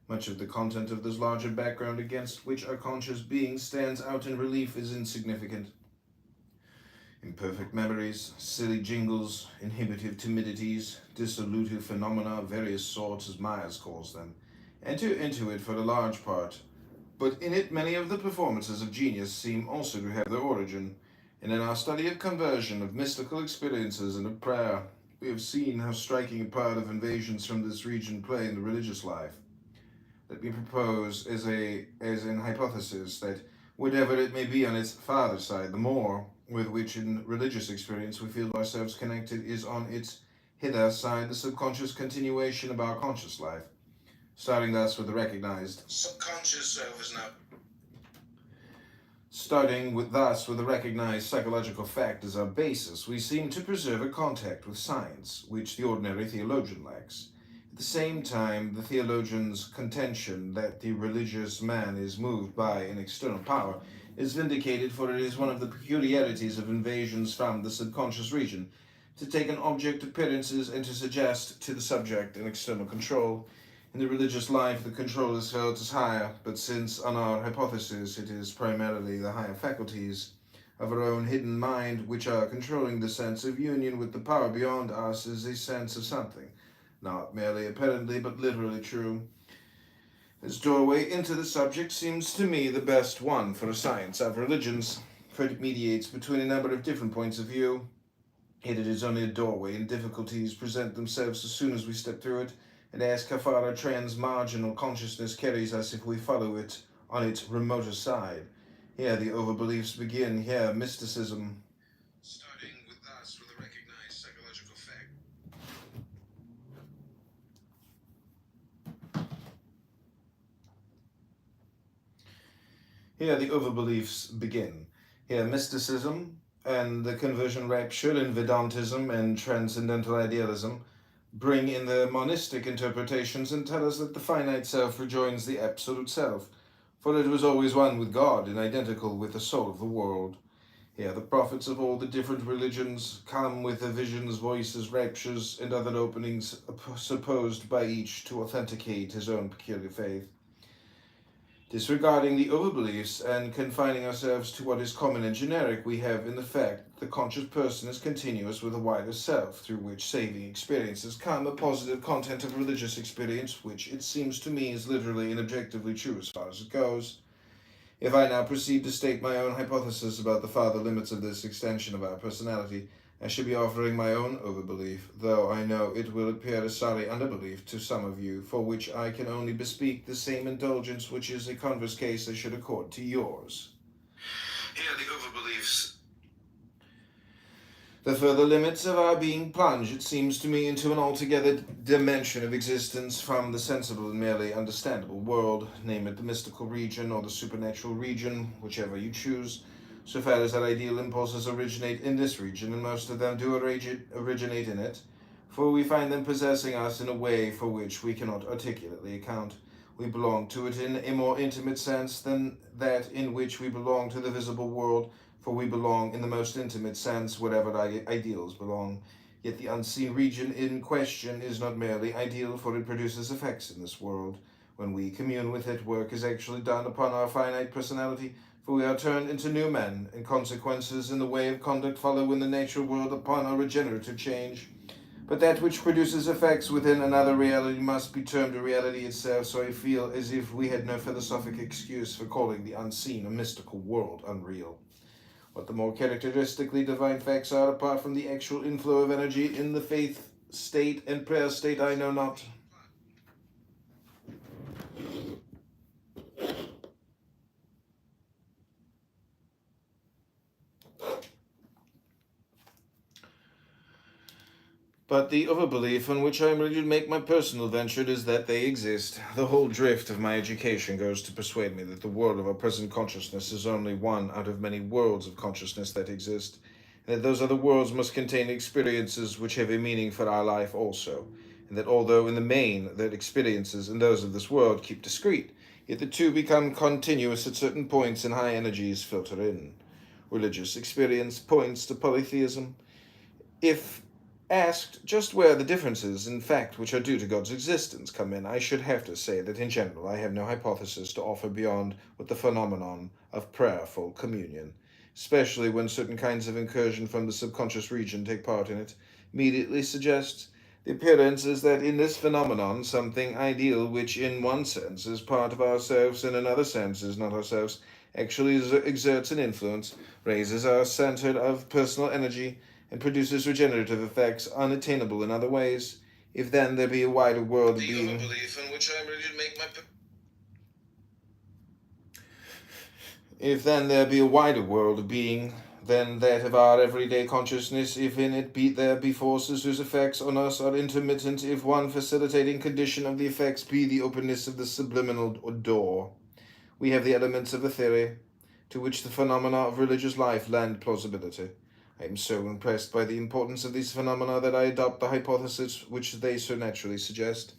Much of the content of this larger background against which our conscious being stands out in relief is insignificant. Imperfect memories, silly jingles, inhibitive timidities, dissolutive phenomena of various sorts, as Myers calls them, enter into it for a large part, but in it many of the performances of genius seem also to have their origin, and in our study of conversion, of mystical experiences, and of prayer, we have seen how striking a part of invasions from this region play in the religious life. Let me propose as an hypothesis that whatever it may be on its farther side, the more with which in religious experience we feel ourselves connected is on its hither side the subconscious continuation of our conscious life, starting thus with the recognized
Subconscious self is not
Starting with the recognized psychological fact as our basis, we seem to preserve a contact with science, which the ordinary theologian lacks. At the same time, the theologian's contention that the religious man is moved by an external power is vindicated, for it is one of the peculiarities of invasions from the subconscious region to take an object appearances and to suggest to the subject an external control, In the religious life, the control is felt as higher, but since on our hypothesis it is primarily the higher faculties of our own hidden mind which are controlling, the sense of union with the power beyond us is a sense of something, not merely apparently but literally true. This doorway into the subject seems to me the best one for a science of religions, for it mediates between a number of different points of view. Yet it is only a doorway, and difficulties present themselves as soon as we step through it, and ask how far our transmarginal consciousness carries us if we follow it on its remoter side. Here the overbeliefs begin, here mysticism, starting with us with a recognized psychological fact. Here the overbeliefs begin. Here mysticism and the conversion rapture and Vedantism and transcendental idealism bring in the monistic interpretations and tell us that the finite self rejoins the absolute self, for it was always one with God and identical with the soul of the world. Here the prophets of all the different religions come with the visions, voices, raptures, and other openings supposed by each to authenticate his own peculiar faith. Disregarding the overbeliefs and confining ourselves to what is common and generic, we have in the fact that the conscious person is continuous with a wider self, through which saving experiences come, a positive content of religious experience, which it seems to me is literally and objectively true as far as it goes. If I now proceed to state my own hypothesis about the farther limits of this extension of our personality, I should be offering my own overbelief, though I know it will appear a sorry underbelief to some of you, for which I can only bespeak the same indulgence which is a converse case I should accord to yours. Here the overbeliefs. The further limits of our being plunge, it seems to me, into an altogether dimension of existence from the sensible and merely understandable world, name it the mystical region or the supernatural region, whichever you choose, so far as our ideal impulses originate in this region, and most of them do originate in it, for we find them possessing us in a way for which we cannot articulately account. We belong to it in a more intimate sense than that in which we belong to the visible world, for we belong in the most intimate sense wherever ideals belong. Yet the unseen region in question is not merely ideal, for it produces effects in this world. When we commune with it, work is actually done upon our finite personality, for we are turned into new men, and consequences in the way of conduct follow in the natural world upon our regenerative change. But that which produces effects within another reality must be termed a reality itself, so I feel as if we had no philosophic excuse for calling the unseen or mystical world unreal. What the more characteristically divine facts are, apart from the actual inflow of energy in the faith state and prayer state, I know not. But the overbelief on which I am ready to make my personal venture is that they exist. The whole drift of my education goes to persuade me that the world of our present consciousness is only one out of many worlds of consciousness that exist, and that those other worlds must contain experiences which have a meaning for our life also, and that although in the main that experiences and those of this world keep discrete, yet the two become continuous at certain points and high energies filter in. Religious experience points to polytheism. If asked just where the differences in fact which are due to God's existence come in, I should have to say that in general I have no hypothesis to offer beyond what the phenomenon of prayerful communion, especially when certain kinds of incursion from the subconscious region take part in it, immediately suggests. The appearance is that in this phenomenon something ideal which in one sense is part of ourselves and in another sense is not ourselves actually exerts an influence, raises our center of personal energy, and produces regenerative effects unattainable in other ways. If then there be a wider world of being, if then there be a wider world of being than that of our everyday consciousness, if in it there be forces whose effects on us are intermittent, if one facilitating condition of the effects be the openness of the subliminal door, we have the elements of a theory to which the phenomena of religious life lend plausibility. I am so impressed by the importance of these phenomena that I adopt the hypothesis which they so naturally suggest.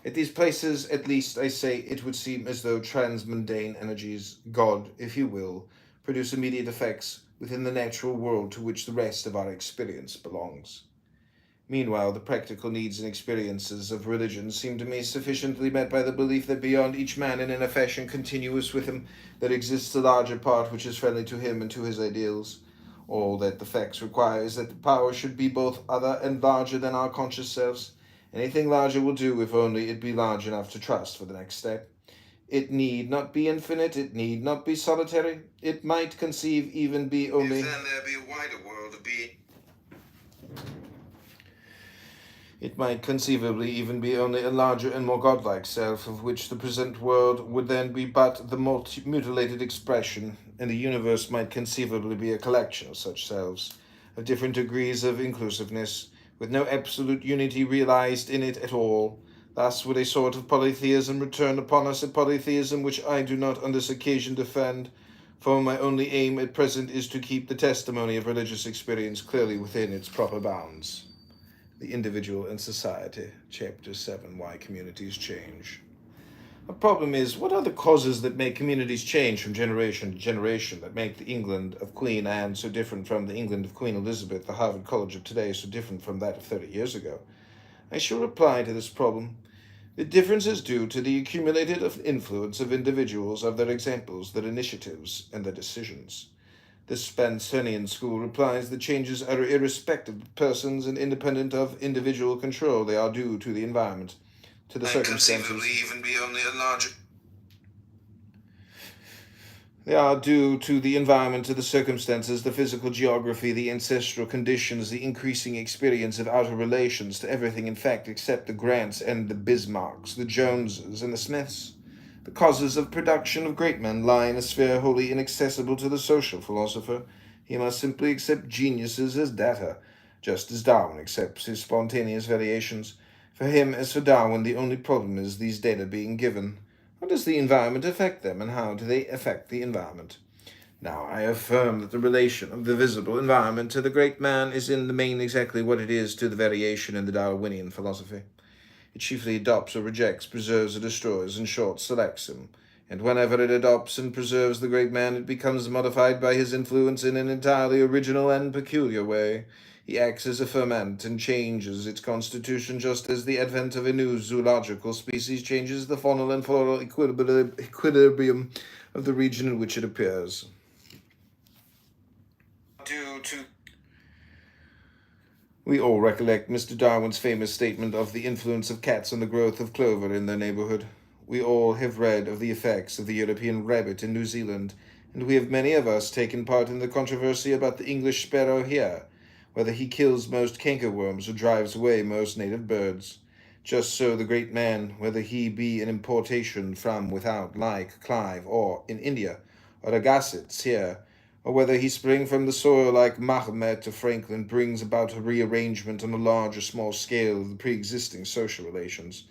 At these places, at least, I say, it would seem as though transmundane energies, God, if you will, produce immediate effects within the natural world to which the rest of our experience belongs. Meanwhile, the practical needs and experiences of religion seem to me sufficiently met by the belief that beyond each man and in a fashion continuous with him, there exists a larger part which is friendly to him and to his ideals. All that the facts require is that the power should be both other and larger than our conscious selves. Anything larger will do, if only it be large enough to trust for the next step. It need not be infinite, it need not be solitary. It might conceive even be only...
If then there be a wider world of being...
It might conceivably even be only a larger and more godlike self, of which the present world would then be but the mutilated expression, and the universe might conceivably be a collection of such selves, of different degrees of inclusiveness, with no absolute unity realized in it at all. Thus would a sort of polytheism return upon us, a polytheism which I do not on this occasion defend, for my only aim at present is to keep the testimony of religious experience clearly within its proper bounds. The Individual and Society, Chapter 7, Why Communities Change. The problem is, what are the causes that make communities change from generation to generation, that make the England of Queen Anne so different from the England of Queen Elizabeth, the Harvard College of today so different from that of 30 years ago? I shall reply to this problem. The difference is due to the accumulated influence of individuals, of their examples, their initiatives, and their decisions. The Spencerian school replies that changes are irrespective of persons and independent of individual control. They are due to the environment, to the circumstances.
Conceivably even be only a larger...
They are due to the environment, to the circumstances, the physical geography, the ancestral conditions, the increasing experience of outer relations, to everything, in fact, except the Grants and the Bismarcks, the Joneses and the Smiths. The causes of production of great men lie in a sphere wholly inaccessible to the social philosopher. He must simply accept geniuses as data, just as Darwin accepts his spontaneous variations. For him, as for Darwin, the only problem is these data being given. How does the environment affect them, and how do they affect the environment? Now, I affirm that the relation of the visible environment to the great man is in the main exactly what it is to the variation in the Darwinian philosophy. It chiefly adopts or rejects, preserves or destroys, in short, selects him. And whenever it adopts and preserves the great man, it becomes modified by his influence in an entirely original and peculiar way. He acts as a ferment and changes its constitution, just as the advent of a new zoological species changes the faunal and floral equilibrium of the region in which it appears. We all recollect Mr. Darwin's famous statement of the influence of cats on the growth of clover in their neighborhood. We all have read of the effects of the European rabbit in New Zealand, and we have many of us taken part in the controversy about the English sparrow here, whether he kills most cankerworms or drives away most native birds. Just so the great man, whether he be an importation from without, like Clive, or in India, or Agassiz here, or whether he spring from the soil like Mahomet or Franklin, brings about a rearrangement on a large or small scale of the pre-existing social relations.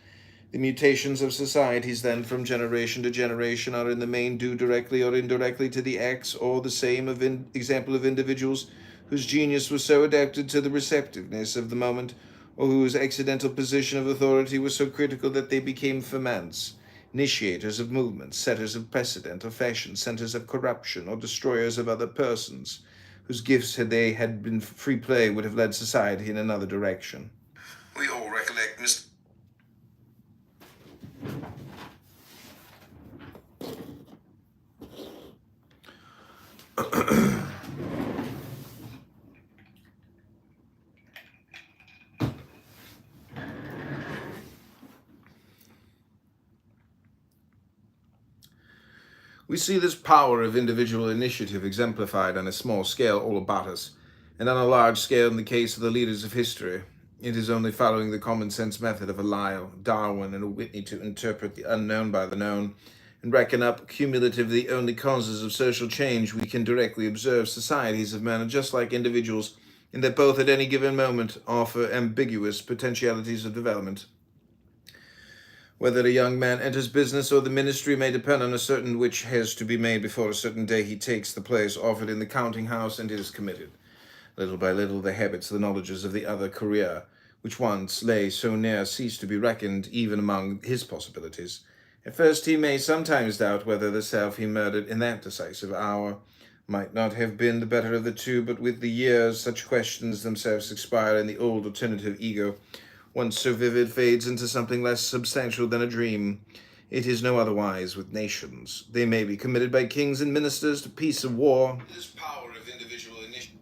The mutations of societies then from generation to generation are in the main due directly or indirectly to the acts or the same example of individuals whose genius was so adapted to the receptiveness of the moment, or whose accidental position of authority was so critical that they became ferments, initiators of movements, setters of precedent or fashion, centers of corruption, or destroyers of other persons, whose gifts, had they had been free play, would have led society in another direction.
We all recollect Mr.
We see this power of individual initiative exemplified on a small scale all about us, and on a large scale in the case of the leaders of history. It is only following the common sense method of a Lyell, Darwin, and a Whitney to interpret the unknown by the known, and reckon up cumulatively only causes of social change, we can directly observe societies of men just like individuals, in that both at any given moment offer ambiguous potentialities of development. Whether a young man enters business or the ministry may depend on a certain which has to be made before a certain day he takes the place offered in the counting house and is committed. Little by little the habits, the knowledges of the other career, which once lay so near, cease to be reckoned even among his possibilities. At first he may sometimes doubt whether the self he murdered in that decisive hour might not have been the better of the two, but with the years such questions themselves expire, and the old alternative ego, once so vivid, fades into something less substantial than a dream. It is no otherwise with nations. They may be committed by kings and ministers to peace or war. This power of individual initiative.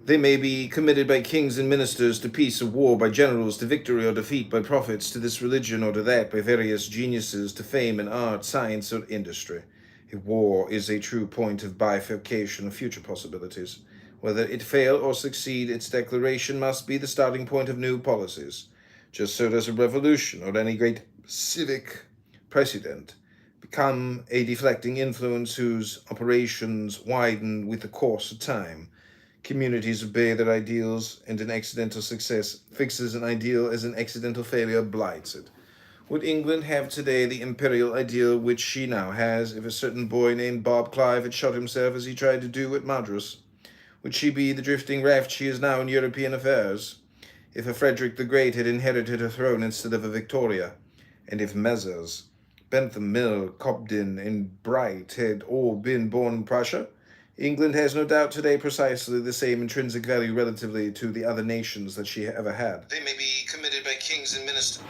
They may be committed by kings and ministers to peace or war, by generals to victory or defeat, by prophets to this religion or to that, by various geniuses to fame in art, science, or industry. A war is a true point of bifurcation of future possibilities. Whether it fail or succeed, its declaration must be the starting point of new policies. Just so does a revolution or any great civic precedent become a deflecting influence whose operations widen with the course of time. Communities obey their ideals, and an accidental success fixes an ideal as an accidental failure blights it. Would England have today the imperial ideal which she now has if a certain boy named Bob Clive had shot himself as he tried to do at Madras? Would she be the drifting raft she is now in European affairs? If a Frederick the Great had inherited a throne instead of a Victoria, and if Messrs. Bentham, Mill, Cobden, and Bright had all been born in Prussia, England has no doubt today precisely the same intrinsic value relatively to the other nations that she ever had. They may be committed by kings and ministers.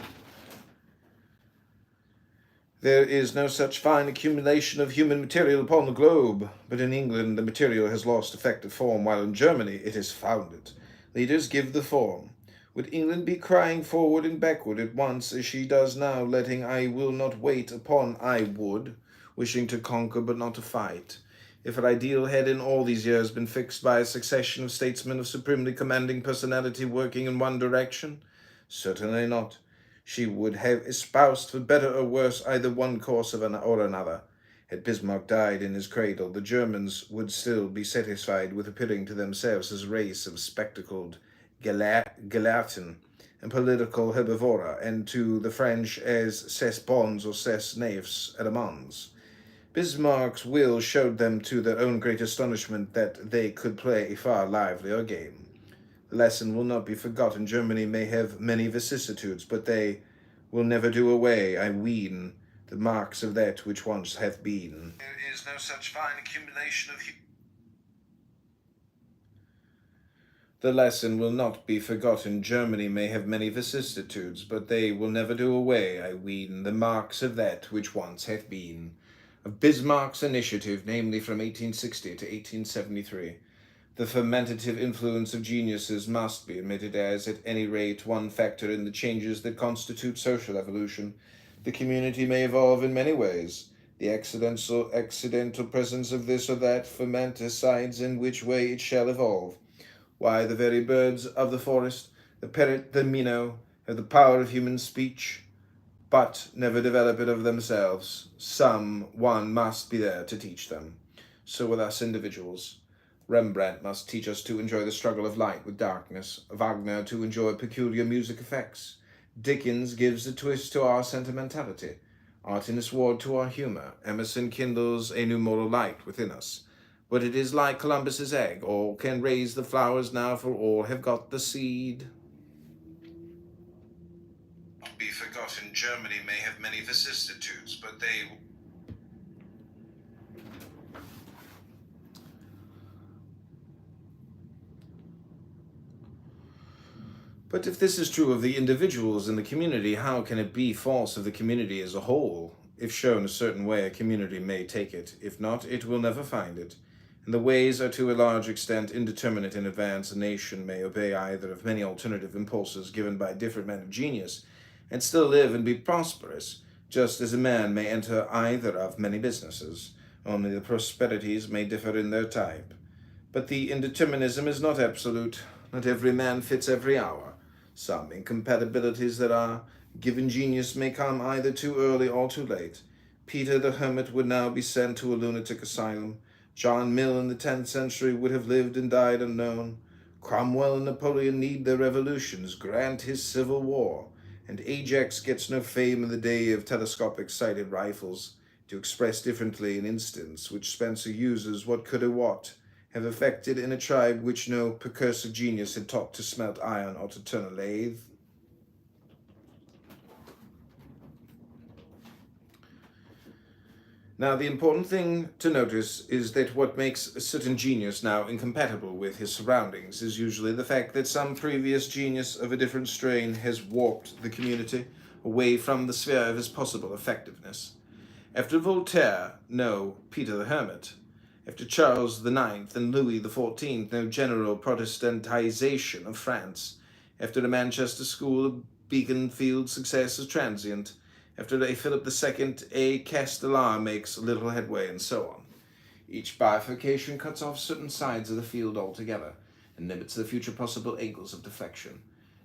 There is no such fine accumulation of human material upon the globe, but in England the material has lost effective form, while in Germany it has found it. Leaders give the form. Would England be crying forward and backward at once, as she does now, letting I will not wait upon I would, wishing to conquer but not to fight? If her ideal had in all these years been fixed by a succession of statesmen of supremely commanding personality working in one direction? Certainly not. She would have espoused, for better or worse, either one course or another. Had Bismarck died in his cradle, the Germans would still be satisfied with appearing to themselves as a race of spectacled Gelatin and political herbivora, and to the French as ces bons or ces naifs at amends. Bismarck's will showed them to their own great astonishment that they could play a far livelier game. The lesson will not be forgotten. Germany may have many vicissitudes, but they will never do away, I ween, the marks of that which once hath been. There is no such fine accumulation of The lesson will not be forgotten. Germany may have many vicissitudes, but they will never do away, I ween, the marks of that which once hath been. Of Bismarck's initiative, namely from 1860 to 1873, the fermentative influence of geniuses must be admitted as, at any rate, one factor in the changes that constitute social evolution. The community may evolve in many ways. The accidental presence of this or that ferment decides in which way it shall evolve. Why, the very birds of the forest, the parrot, the minnow, have the power of human speech, but never develop it of themselves. One must be there to teach them. So with us individuals. Rembrandt must teach us to enjoy the struggle of light with darkness, Wagner to enjoy peculiar music effects. Dickens gives a twist to our sentimentality, Artemis Ward to our humor, Emerson kindles a new moral light within us. But it is like Columbus's egg, all can raise the flowers now, for all have got the seed. Be forgotten, Germany may have many vicissitudes, but they... But if this is true of the individuals in the community, how can it be false of the community as a whole? If shown a certain way, a community may take it. If not, it will never find it. And the ways are to a large extent indeterminate in advance. A nation may obey either of many alternative impulses given by different men of genius, and still live and be prosperous, just as a man may enter either of many businesses, only the prosperities may differ in their type. But the indeterminism is not absolute. Not every man fits every hour. Some incompatibilities that are given genius may come either too early or too late. Peter the Hermit would now be sent to a lunatic asylum. John Mill in the 10th century would have lived and died unknown. Cromwell and Napoleon need their revolutions, Grant his civil war, and Ajax gets no fame in the day of telescopic-sighted rifles. To express differently an instance which Spencer uses, what could a Watt have effected in a tribe which no precursive genius had taught to smelt iron or to turn a lathe? Now, the important thing to notice is that what makes a certain genius now incompatible with his surroundings is usually the fact that some previous genius of a different strain has warped the community away from the sphere of his possible effectiveness. After Voltaire, no Peter the Hermit. After Charles IX and Louis XIV, no general Protestantization of France. After the Manchester School of Beaconsfield success is transient. After a Philip II, a Castellar makes little headway, and so on. Each bifurcation cuts off certain sides of the field altogether and limits the future possible angles of deflection.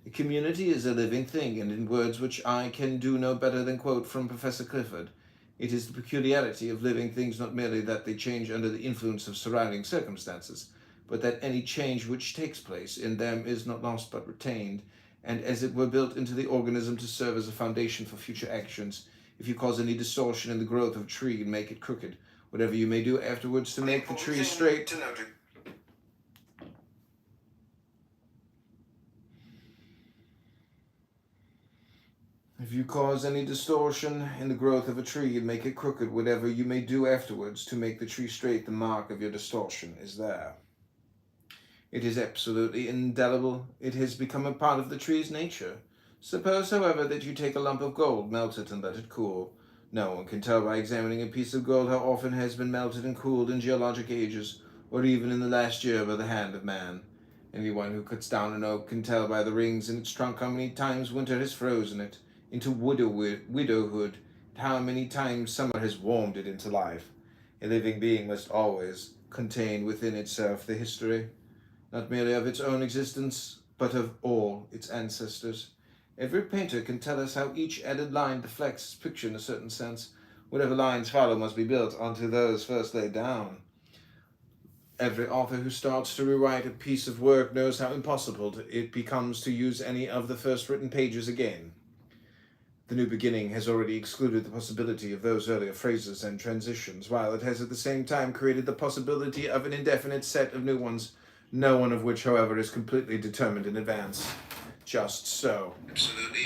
A community is a living thing, and in words which I can do no better than quote from Professor Clifford, it is the peculiarity of living things not merely that they change under the influence of surrounding circumstances, but that any change which takes place in them is not lost but retained, and as it were built into the organism to serve as a foundation for future actions. If you cause any distortion in the growth of a tree and make it crooked, whatever you may do afterwards to make the tree straight, if you cause any distortion in the growth of a tree and make it crooked, whatever you may do afterwards to make the tree straight, the mark of your distortion is there. It is absolutely indelible. It has become a part of the tree's nature. Suppose, however, that you take a lump of gold, melt it, and let it cool. No one can tell by examining a piece of gold how often it has been melted and cooled in geologic ages, or even in the last year by the hand of man. Anyone who cuts down an oak can tell by the rings in its trunk how many times winter has frozen it into widowhood, and how many times summer has warmed it into life. A living being must always contain within itself the history, not merely of its own existence, but of all its ancestors. Every painter can tell us how each added line deflects his picture in a certain sense. Whatever lines follow must be built onto those first laid down. Every author who starts to rewrite a piece of work knows how impossible it becomes to use any of the first written pages again. The new beginning has already excluded the possibility of those earlier phrases and transitions, while it has at the same time created the possibility of an indefinite set of new ones, no one of which, however, is completely determined in advance. Just so. Absolutely.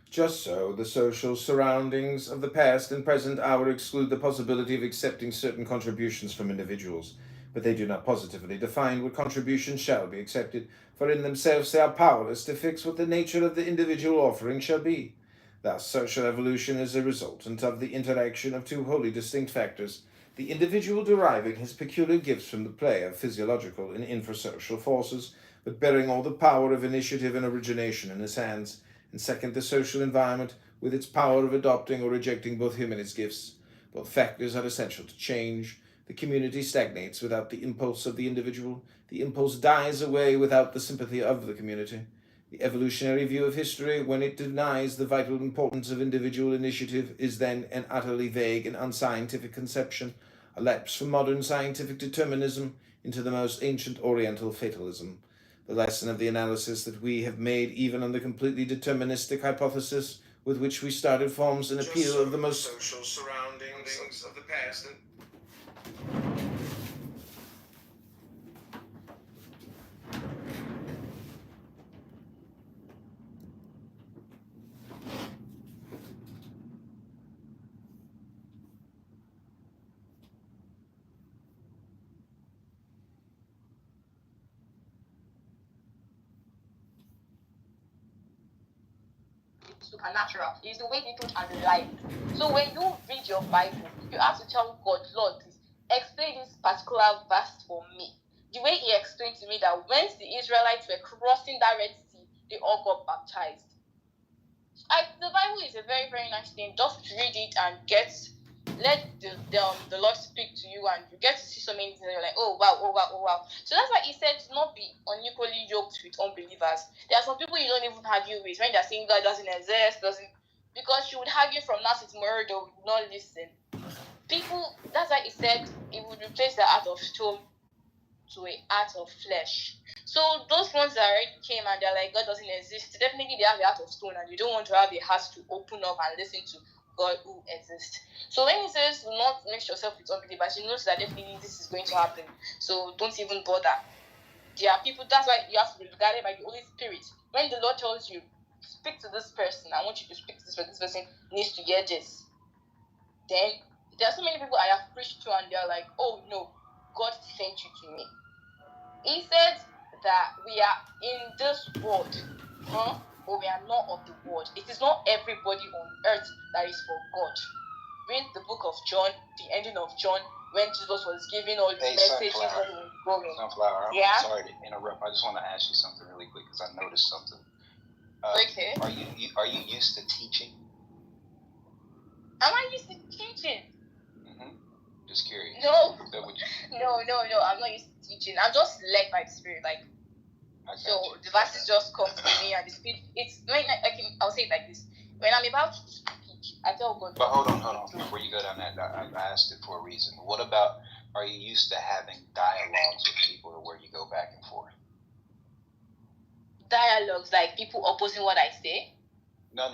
Just so, the social surroundings of the past and present hour exclude the possibility of accepting certain contributions from individuals, but they do not positively define what contributions shall be accepted, for in themselves they are powerless to fix what the nature of the individual offering shall be. Thus, social evolution is a resultant of the interaction of two wholly distinct factors, the individual deriving his peculiar gifts from the play of physiological and infrasocial forces, but bearing all the power of initiative and origination in his hands, and second, the social environment, with its power of adopting or rejecting both him and his gifts. Both factors are essential to change. The community stagnates without the impulse of the individual. The impulse dies away without the sympathy of the community. The evolutionary view of history, when it denies the vital importance of individual initiative, is then an utterly vague and unscientific conception, a lapse from modern scientific determinism into the most ancient Oriental fatalism. The lesson of the analysis that we have made, even on the completely deterministic hypothesis with which we started, forms an appeal of the most social surroundings of the past.
Supernatural. It's the way people are alive. So when you read your Bible, you have to tell God, Lord, please explain this particular verse for me. The way he explained to me that when the Israelites were crossing that Red Sea, they all got baptized. The Bible is a very, very nice thing. Just read it and let the Lord speak to you, and you get to see so many things, and you're like, oh wow, oh wow, oh wow. So that's why he said to not be unequally yoked with unbelievers. There are some people you don't even argue with when they're saying God doesn't exist, because you would argue from now to tomorrow, they would not listen. That's why he said he would replace the heart of stone to a heart of flesh. So those ones that already came and they're like, God doesn't exist, definitely they have a heart of stone, and you don't want to have a heart to open up and listen to God who exists. So when he says do not mix yourself with unbelievers, he knows that definitely this is going to happen. So don't even bother. there are people, that's why you have to be guided by the Holy Spirit. When the Lord tells you, speak to this person, I want you to speak to this person needs to hear this. Then there are so many people I have preached to and they're like, oh no, God sent you to me. He said that we are in this world, but we are not of the world. It is not everybody on earth that is for God. Read the book of John, the ending of John, when Jesus was giving all the messages when he was going.
Sunflower,
Yeah?
I'm sorry to interrupt. I just want to ask you something really quick because I noticed something.
Okay.
Are you used to teaching?
Am I used to teaching?
Just curious.
No.
That would
No. I'm not used to teaching. I'm just led by the Spirit. Like, so the verses just come to me and the Spirit. It's when I'll say it like this. When I'm about to speak, I tell God.
But hold on. Before you go down that, I asked it for a reason. What about? Are you used to having dialogues with people to where you go back and forth?
Dialogues, like people opposing what I say?
No,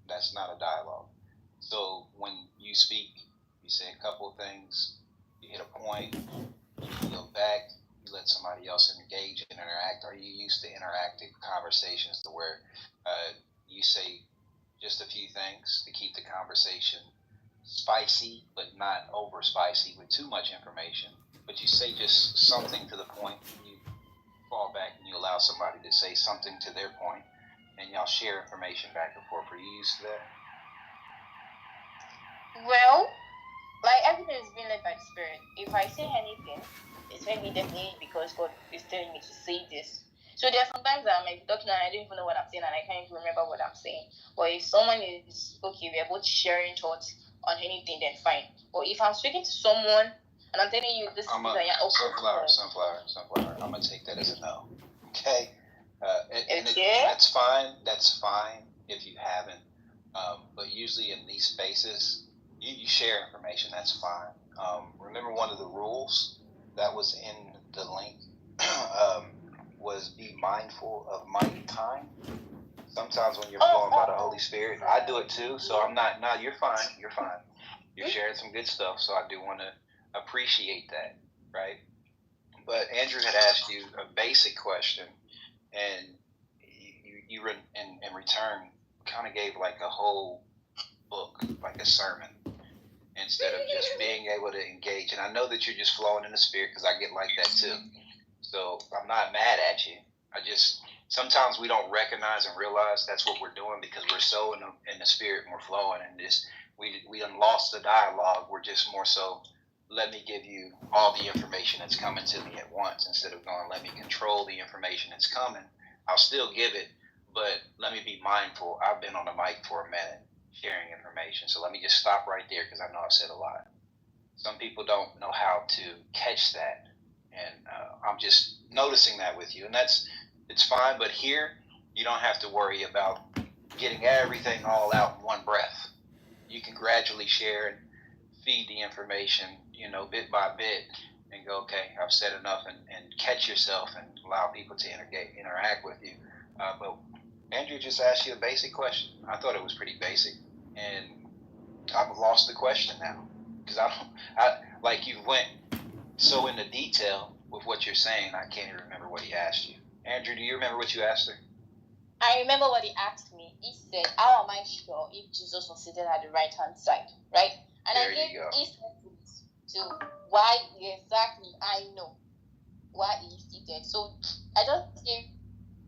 that's not a dialogue. So when you speak, you say a couple of things, you hit a point, you go back, you let somebody else engage and interact. Are you used to interactive conversations to where you say just a few things to keep the conversation spicy, but not over spicy with too much information, but you say just something to the point, you fall back and you allow somebody to say something to their point, and y'all share information back and forth. Are you used to that?
Well, like everything is being led by the Spirit. If I say anything, it's maybe definitely because God is telling me to say this. So there are sometimes that I might be talking and I don't even know what I'm saying and I can't even remember what I'm saying. But if someone is okay, we are both sharing thoughts on anything, then fine. Or if I'm speaking to someone and I'm telling you this is
Sunflower. I'm gonna take that as a no. Okay. And that's fine. That's fine if you haven't. But usually in these spaces, you share information. That's fine. Remember one of the rules that was in the link was be mindful of mighty time. Sometimes when you're flowing by the Holy Spirit, I do it too. So I'm not. No, you're fine. You're fine. You're sharing some good stuff. So I do want to appreciate that, right? But Andrew had asked you a basic question, and you in return kind of gave like a whole book, like a sermon, instead of just being able to engage. And I know that you're just flowing in the Spirit because I get like that too. So I'm not mad at you. I just, sometimes we don't recognize and realize that's what we're doing because we're so in the Spirit and we're flowing, and just we done lost the dialogue. We're just more so, let me give you all the information that's coming to me at once, instead of going, let me control the information that's coming. I'll still give it, but let me be mindful. I've been on the mic for a minute sharing information, so let me just stop right there because I know I've said a lot. Some people don't know how to catch that, and I'm just noticing that with you, and it's fine. But here, you don't have to worry about getting everything all out in one breath. You can gradually share and feed the information, bit by bit, and go, okay, I've said enough, and catch yourself and allow people to interact with you. But Andrew just asked you a basic question. I thought it was pretty basic, and I've lost the question now because like you went so into detail with what you're saying, I can't even remember what he asked you. Andrew, do you remember what you asked her?
I remember what he asked me. He said, how am I sure if Jesus was seated at the right hand side, right? And
there
I gave his reasons to why exactly I know why he is seated. So I just gave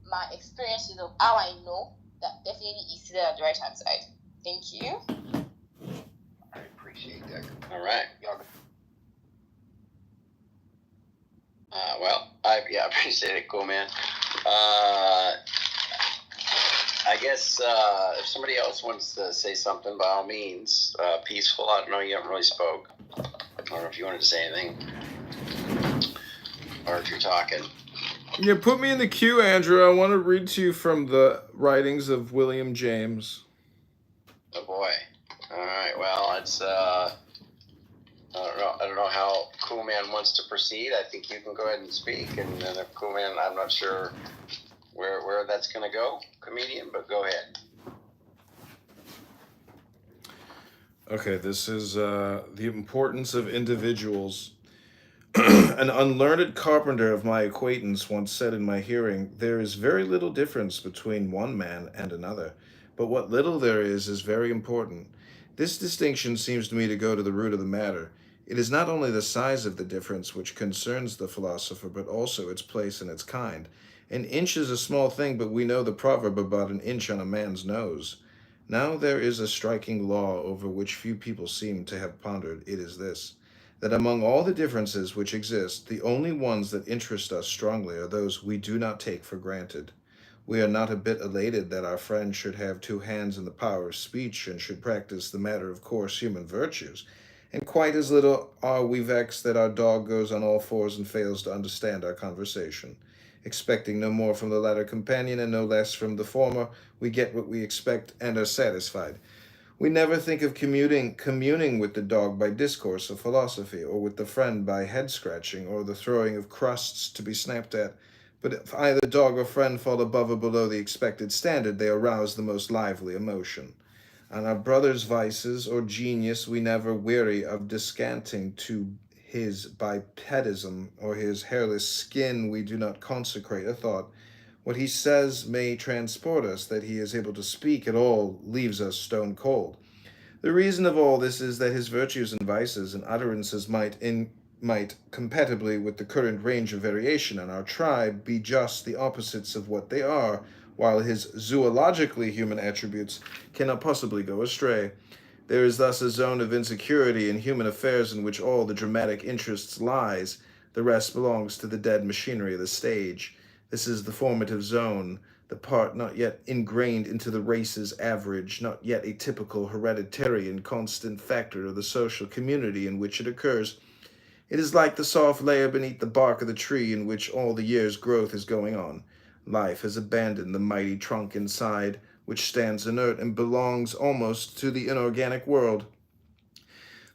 my experiences of how I know that definitely he's seated at the right hand side. Thank you.
I appreciate that.
All right. Well, I appreciate it. Cool, man. I guess if somebody else wants to say something, by all means, peaceful. I don't know, you haven't really spoke. I don't know if you wanted to say anything, or if you're talking.
Yeah, put me in the queue, Andrew. I want to read to you from the writings of William James.
Oh boy. All right. Well, it's I don't know how Cool Man wants to proceed. I think you can go ahead and speak, and then if Cool Man, I'm not sure where that's going to go, comedian, but go ahead.
Okay, this is the importance of individuals. An unlearned carpenter of my acquaintance once said in my hearing, "There is very little difference between one man and another, but what little there is very important." This distinction seems to me to go to the root of the matter. It is not only the size of the difference which concerns the philosopher, but also its place and its kind. An inch is a small thing, but we know the proverb about an inch on a man's nose. Now there is a striking law over which few people seem to have pondered. It is this: that among all the differences which exist, the only ones that interest us strongly are those we do not take for granted. We are not a bit elated that our friend should have two hands and the power of speech and should practice the matter of course human virtues, and quite as little are we vexed that our dog goes on all fours and fails to understand our conversation. Expecting no more from the latter companion and no less from the former, we get what we expect and are satisfied. We never think of communing with the dog by discourse of philosophy, or with the friend by head scratching, or the throwing of crusts to be snapped at. But if either dog or friend fall above or below the expected standard, they arouse the most lively emotion. On our brother's vices or genius we never weary of descanting. To his bipedism or his hairless skin we do not consecrate a thought. What he says may transport us; that he is able to speak at all leaves us stone cold. The reason of all this is that his virtues and vices and utterances might, compatibly with the current range of variation in our tribe, be just the opposites of what they are, while his zoologically human attributes cannot possibly go astray. There is thus a zone of insecurity in human affairs in which all the dramatic interests lies; the rest belongs to the dead machinery of the stage. This is the formative zone, the part not yet ingrained into the race's average, not yet a typical hereditary and constant factor of the social community in which it occurs. It is like the soft layer beneath the bark of the tree in which all the year's growth is going on. Life has abandoned the mighty trunk inside, which stands inert and belongs almost to the inorganic world.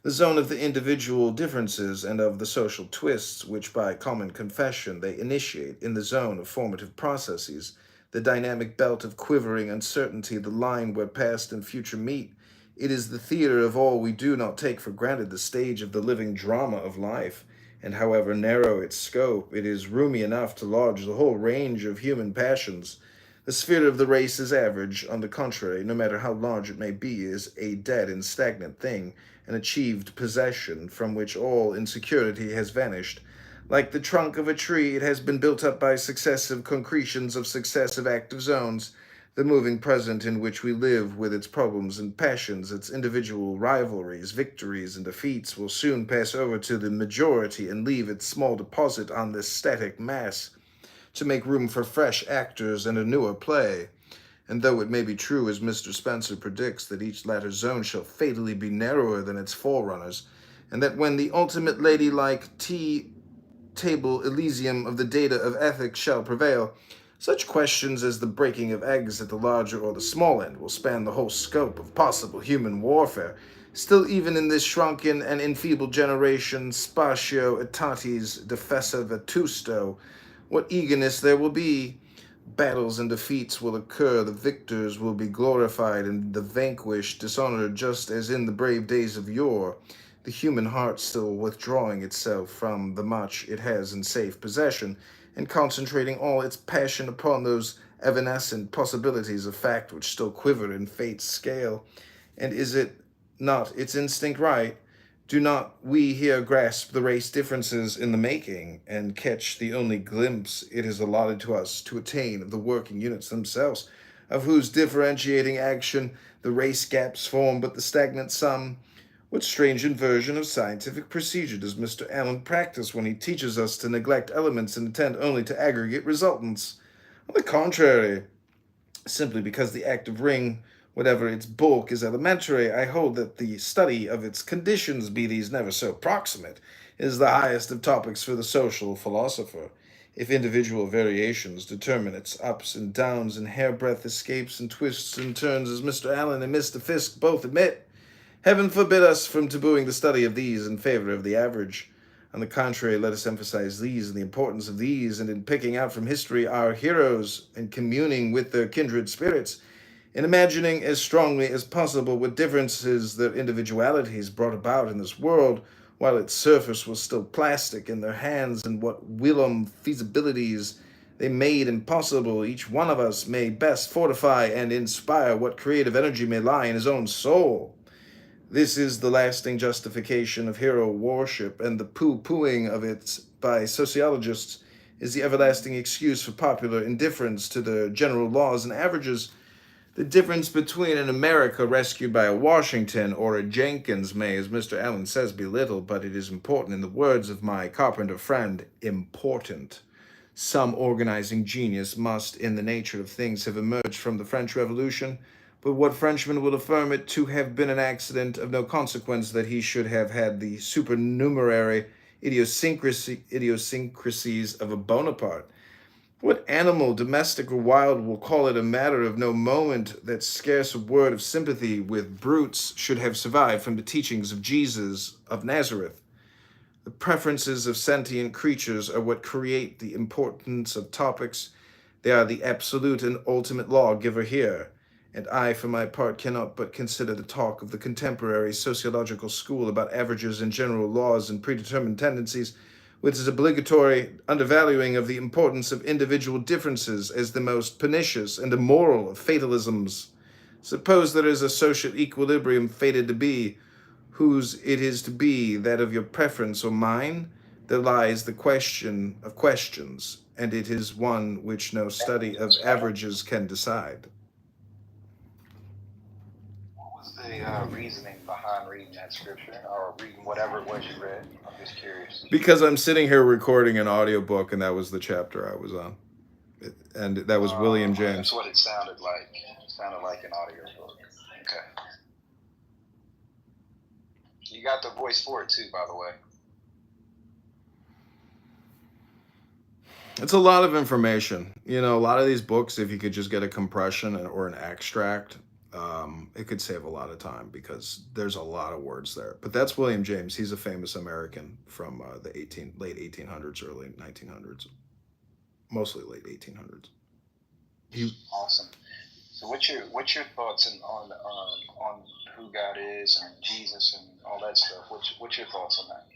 The zone of the individual differences and of the social twists which by common confession they initiate, in the zone of formative processes, the dynamic belt of quivering uncertainty, the line where past and future meet. It is the theater of all we do not take for granted, the stage of the living drama of life, and however narrow its scope, it is roomy enough to lodge the whole range of human passions. The sphere of the race is average; on the contrary, no matter how large it may be, is a dead and stagnant thing, an achieved possession from which all insecurity has vanished. Like the trunk of a tree, it has been built up by successive concretions of successive active zones. The moving present in which we live, with its problems and passions, its individual rivalries, victories, and defeats, will soon pass over to the majority and leave its small deposit on this static mass, to make room for fresh actors and a newer play. And though it may be true, as Mr. Spencer predicts, that each latter zone shall fatally be narrower than its forerunners, and that when the ultimate ladylike tea-table elysium of the data of ethics shall prevail, such questions as the breaking of eggs at the larger or the small end will span the whole scope of possible human warfare. Still, even in this shrunken and enfeebled generation, spatio aetatis defessa vetusto, what eagerness there will be! Battles and defeats will occur, the victors will be glorified, and the vanquished dishonored, just as in the brave days of yore. The human heart still withdrawing itself from the much it has in safe possession, and concentrating all its passion upon those evanescent possibilities of fact which still quiver in fate's scale. And is it not its instinct right? Do not we here grasp the race differences in the making, and catch the only glimpse it is allotted to us to attain of the working units themselves, of whose differentiating action the race gaps form but the stagnant sum? What strange inversion of scientific procedure does Mr. Allen practice when he teaches us to neglect elements and attend only to aggregate resultants? On the contrary, simply because the active ring, whatever its bulk, is elementary, I hold that the study of its conditions, be these never so proximate, is the highest of topics for the social philosopher. If individual variations determine its ups and downs and hairbreadth escapes and twists and turns, as Mr. Allen and Mr. Fiske both admit, heaven forbid us from tabooing the study of these in favor of the average. On the contrary, let us emphasize these and the importance of these, and in picking out from history our heroes and communing with their kindred spirits, in imagining as strongly as possible what differences their individualities brought about in this world, while its surface was still plastic in their hands, and what whilom feasibilities they made impossible, each one of us may best fortify and inspire what creative energy may lie in his own soul. This is the lasting justification of hero worship, and the pooh-poohing of it by sociologists is the everlasting excuse for popular indifference to the general laws and averages. The difference between an America rescued by a Washington or a Jenkins may, as Mr. Allen says, be little, but it is important. In the words of my carpenter friend, important. Some organizing genius must, in the nature of things, have emerged from the French Revolution, but what Frenchman will affirm it to have been an accident of no consequence that he should have had the supernumerary idiosyncrasies of a Bonaparte? What animal, domestic or wild, will call it a matter of no moment that scarce a word of sympathy with brutes should have survived from the teachings of Jesus of Nazareth? The preferences of sentient creatures are what create the importance of topics. They are the absolute and ultimate lawgiver here, and I, for my part, cannot but consider the talk of the contemporary sociological school about averages and general laws and predetermined tendencies, with its obligatory undervaluing of the importance of individual differences, as the most pernicious and immoral of fatalisms. Suppose there is a social equilibrium fated to be, whose it is to be, that of your preference or mine? There lies the question of questions, and it is one which no study of averages can decide.
What was the reasoning behind reading that scripture or reading whatever it was you read? I'm just curious.
Because I'm sitting here recording an audiobook, and that was the chapter I was on. And that was William James.
That's what it sounded like. It sounded like an audiobook. Okay. You got the voice for it too, by the way.
It's a lot of information. You know, a lot of these books, if you could just get a compression or an extract, it could save a lot of time because there's a lot of words there. But that's William James. He's a famous American from the late 1800s, early 1900s, mostly late 1800s.
Awesome. So what's your thoughts on who God is and Jesus and all that stuff? What's your thoughts on that?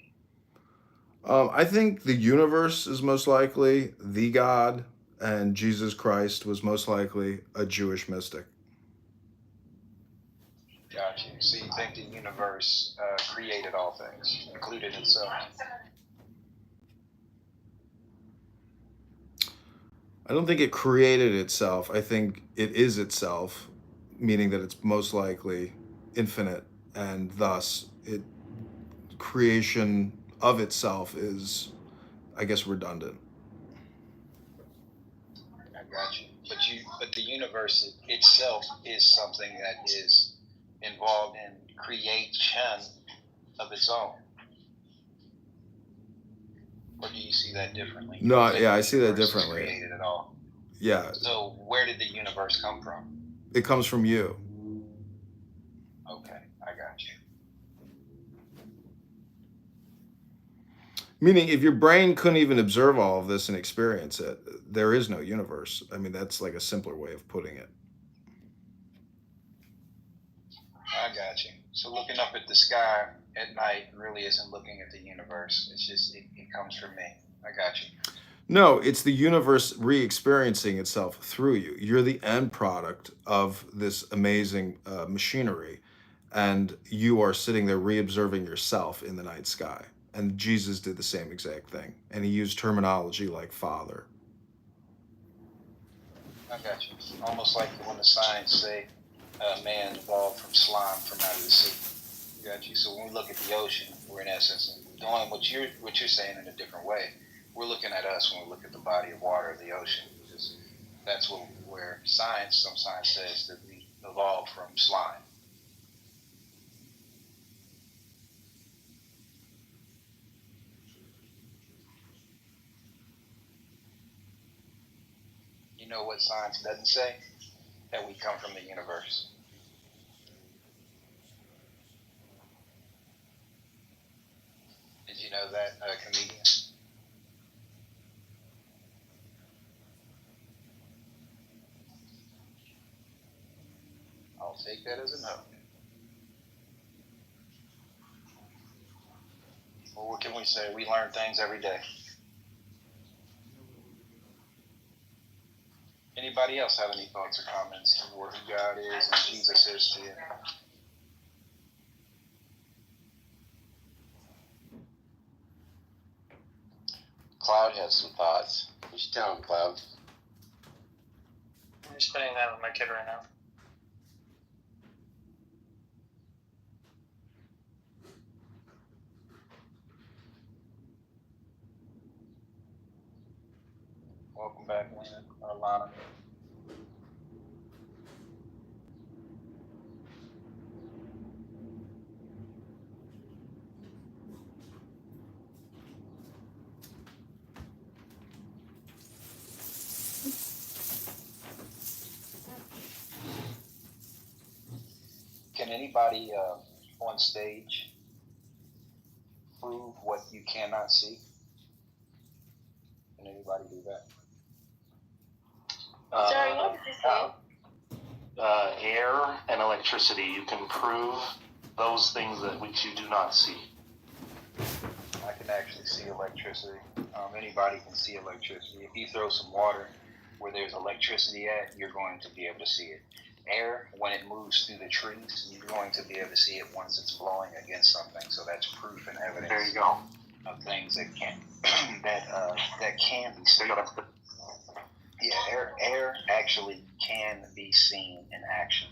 I think the universe is most likely the God, and Jesus Christ was most likely a Jewish mystic.
Got you. So you think the universe created all things, included itself?
I don't think it created itself. I think it is itself, meaning that it's most likely infinite, and thus creation of itself is, I guess, redundant.
I got you. But the universe itself is something that is involved in creation of its own. Or do you see that differently?
No, yeah, I see that differently.
Created at all.
Yeah.
So where did the universe come from?
It comes from you.
Okay, I got you.
Meaning, if your brain couldn't even observe all of this and experience it, there is no universe. I mean, that's like a simpler way of putting it.
I got you. So looking up at the sky at night really isn't looking at the universe. It's just, it comes from me. I got you.
No, it's the universe re-experiencing itself through you. You're the end product of this amazing machinery, and you are sitting there re-observing yourself in the night sky. And Jesus did the same exact thing, and he used terminology like Father.
I got you. Almost like when the signs say man evolved from slime from out of the sea. Got you. So when we look at the ocean, we're in essence doing what you're saying in a different way. We're looking at us when we look at the body of water of the ocean. Because that's where some science says that we evolved from slime. You know what science doesn't say? That we come from the universe. Did you know that, comedian? I'll take that as a no. Well, what can we say? We learn things every day. Anybody else have any thoughts or comments on who God is and Jesus is to you?
Cloud has some thoughts. You should tell him, Cloud.
I'm just spending time with my kid right now.
Welcome back, Lena or Lana. Can anybody on stage prove what you cannot see? Can anybody do that?
Sorry, what did you say?
Air and electricity. You can prove those things that which you do not see.
I can actually see electricity. Anybody can see electricity. If you throw some water where there's electricity at, you're going to be able to see it. Air, when it moves through the trees, you're going to be able to see it once it's blowing against something. So that's proof and evidence.
There you go.
Of things that can that can be seen. Yeah, air actually can be seen in action.